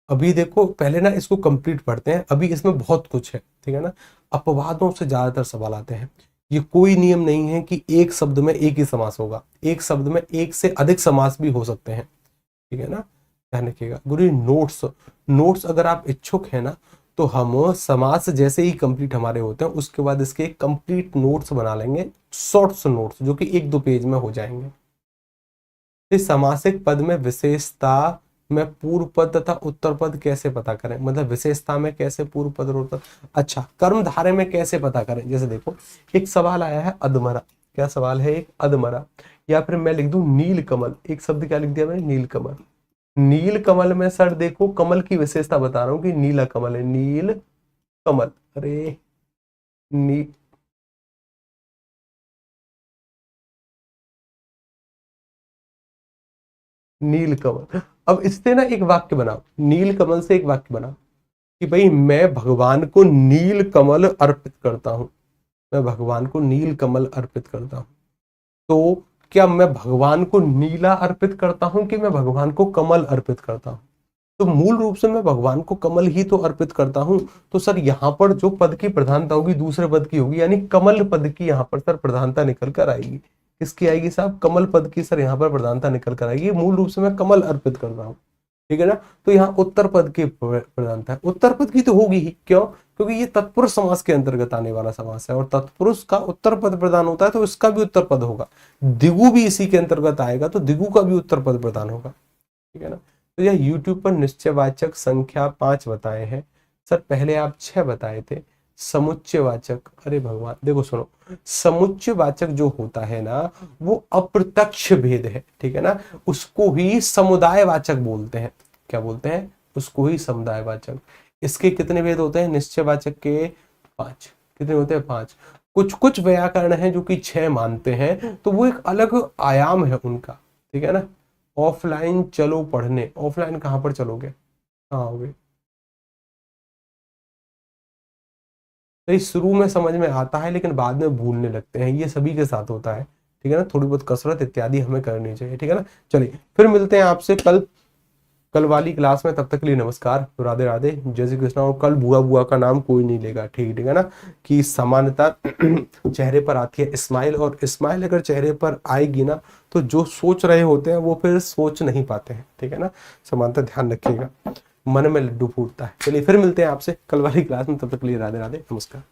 [SPEAKER 1] अभी देखो पहले ना इसको कंप्लीट पढ़ते हैं, अभी इसमें बहुत कुछ है, ठीक है ना। अपवादों से ज्यादातर सवाल आते हैं। ये कोई नियम नहीं है कि एक शब्द में एक ही समास होगा, एक शब्द में एक से अधिक समास भी हो सकते हैं, ठीक है ना। ध्यान रखिएगा गुरु। नोट्स, नोट्स अगर आप इच्छुक हैं ना तो हम समास जैसे ही कंप्लीट हमारे होते हैं उसके बाद इसके कंप्लीट नोट्स बना लेंगे, शॉर्ट्स नोट्स जो कि 1-2 पेज में हो जाएंगे। इस समासिक पद में विशेषता में पूर्व पद तथा उत्तर पद कैसे पता करें, मतलब विशेषता में कैसे पूर्व पद और उत्तर। अच्छा, कर्म धारे में कैसे पता करें, जैसे देखो एक सवाल आया है अधमरा, क्या सवाल है, एक अधमरा, या फिर मैं लिख दूं नील कमल, एक शब्द क्या लिख दिया मैंने, नील कमल। नील कमल में सर देखो कमल की विशेषता बता रहा हूं कि नीला कमल है, नील कमल। अरे नी नील कमल। अब इससे ना एक वाक्य बनाओ, नील कमल से एक वाक्य बनाओ कि भाई मैं भगवान को नील कमल अर्पित करता हूं, मैं भगवान को नील कमल अर्पित करता हूं। तो क्या मैं भगवान को नीला अर्पित करता हूं कि मैं भगवान को कमल अर्पित करता हूं। तो मूल रूप से मैं भगवान को कमल ही तो अर्पित करता हूं। तो सर यहां पर जो पद की प्रधानता होगी दूसरे पद की होगी, यानी कमल पद की यहां पर सर प्रधानता निकल कर आएगी। किसकी आएगी साहब, कमल पद की सर यहां पर प्रधानता निकल कर आएगी। मूल रूप से मैं कमल अर्पित कर रहा हूं, ठीक है ना। तो यहाँ उत्तर पद की प्रधानता है, उत्तर पद की तो होगी ही, क्यों, क्योंकि ये तत्पुरुष समास के अंतर्गत आने वाला समास है और तत्पुरुष का उत्तर पद प्रदान होता है तो इसका भी उत्तर पद होगा। दिगु भी इसी के अंतर्गत आएगा तो दिगु का भी उत्तर पद प्रदान होगा, ठीक है ना। तो यह यूट्यूब पर निश्चयवाचक संख्या 5 बताए हैं सर, पहले आप 6 बताए थे। समुच्चयवाचक, अरे भगवान देखो सुनो, समुच्चयवाचक जो होता है ना वो अप्रत्यक्ष भेद है, ठीक है ना। उसको ही समुदायवाचक बोलते हैं, क्या बोलते हैं, उसको ही समुदायवाचक। इसके कितने भेद होते हैं, निश्चयवाचक के 5। कितने होते हैं, 5। कुछ कुछ व्याकरण है जो कि 6 मानते हैं, तो वो एक अलग आयाम है उनका, ठीक है ना। ऑफलाइन चलो पढ़ने, ऑफलाइन कहाँ पर चलोगे, कहाँ होगे। तो ये शुरू में समझ में आता है लेकिन बाद में भूलने लगते हैं, ये सभी के साथ होता है, ठीक है ना। थोड़ी बहुत कसरत इत्यादि हमें करनी चाहिए, ठीक है ना। चलिए फिर मिलते हैं आपसे कल, कल वाली क्लास में। तब तक के लिए नमस्कार, राधे राधे, जय श्री कृष्ण। और कल बुआ बुआ का नाम कोई नहीं लेगा, ठीक ठीक है ना। कि समानता चेहरे पर आती है स्माइल, और स्माइल अगर चेहरे पर आएगी ना तो जो सोच रहे होते हैं वो फिर सोच नहीं पाते हैं, ठीक है ना। समानता ध्यान रखिएगा, मन में लड्डू फूटता है। चलिए फिर मिलते हैं आपसे कल वाली क्लास में, तब तक के लिए राधे राधे, नमस्कार।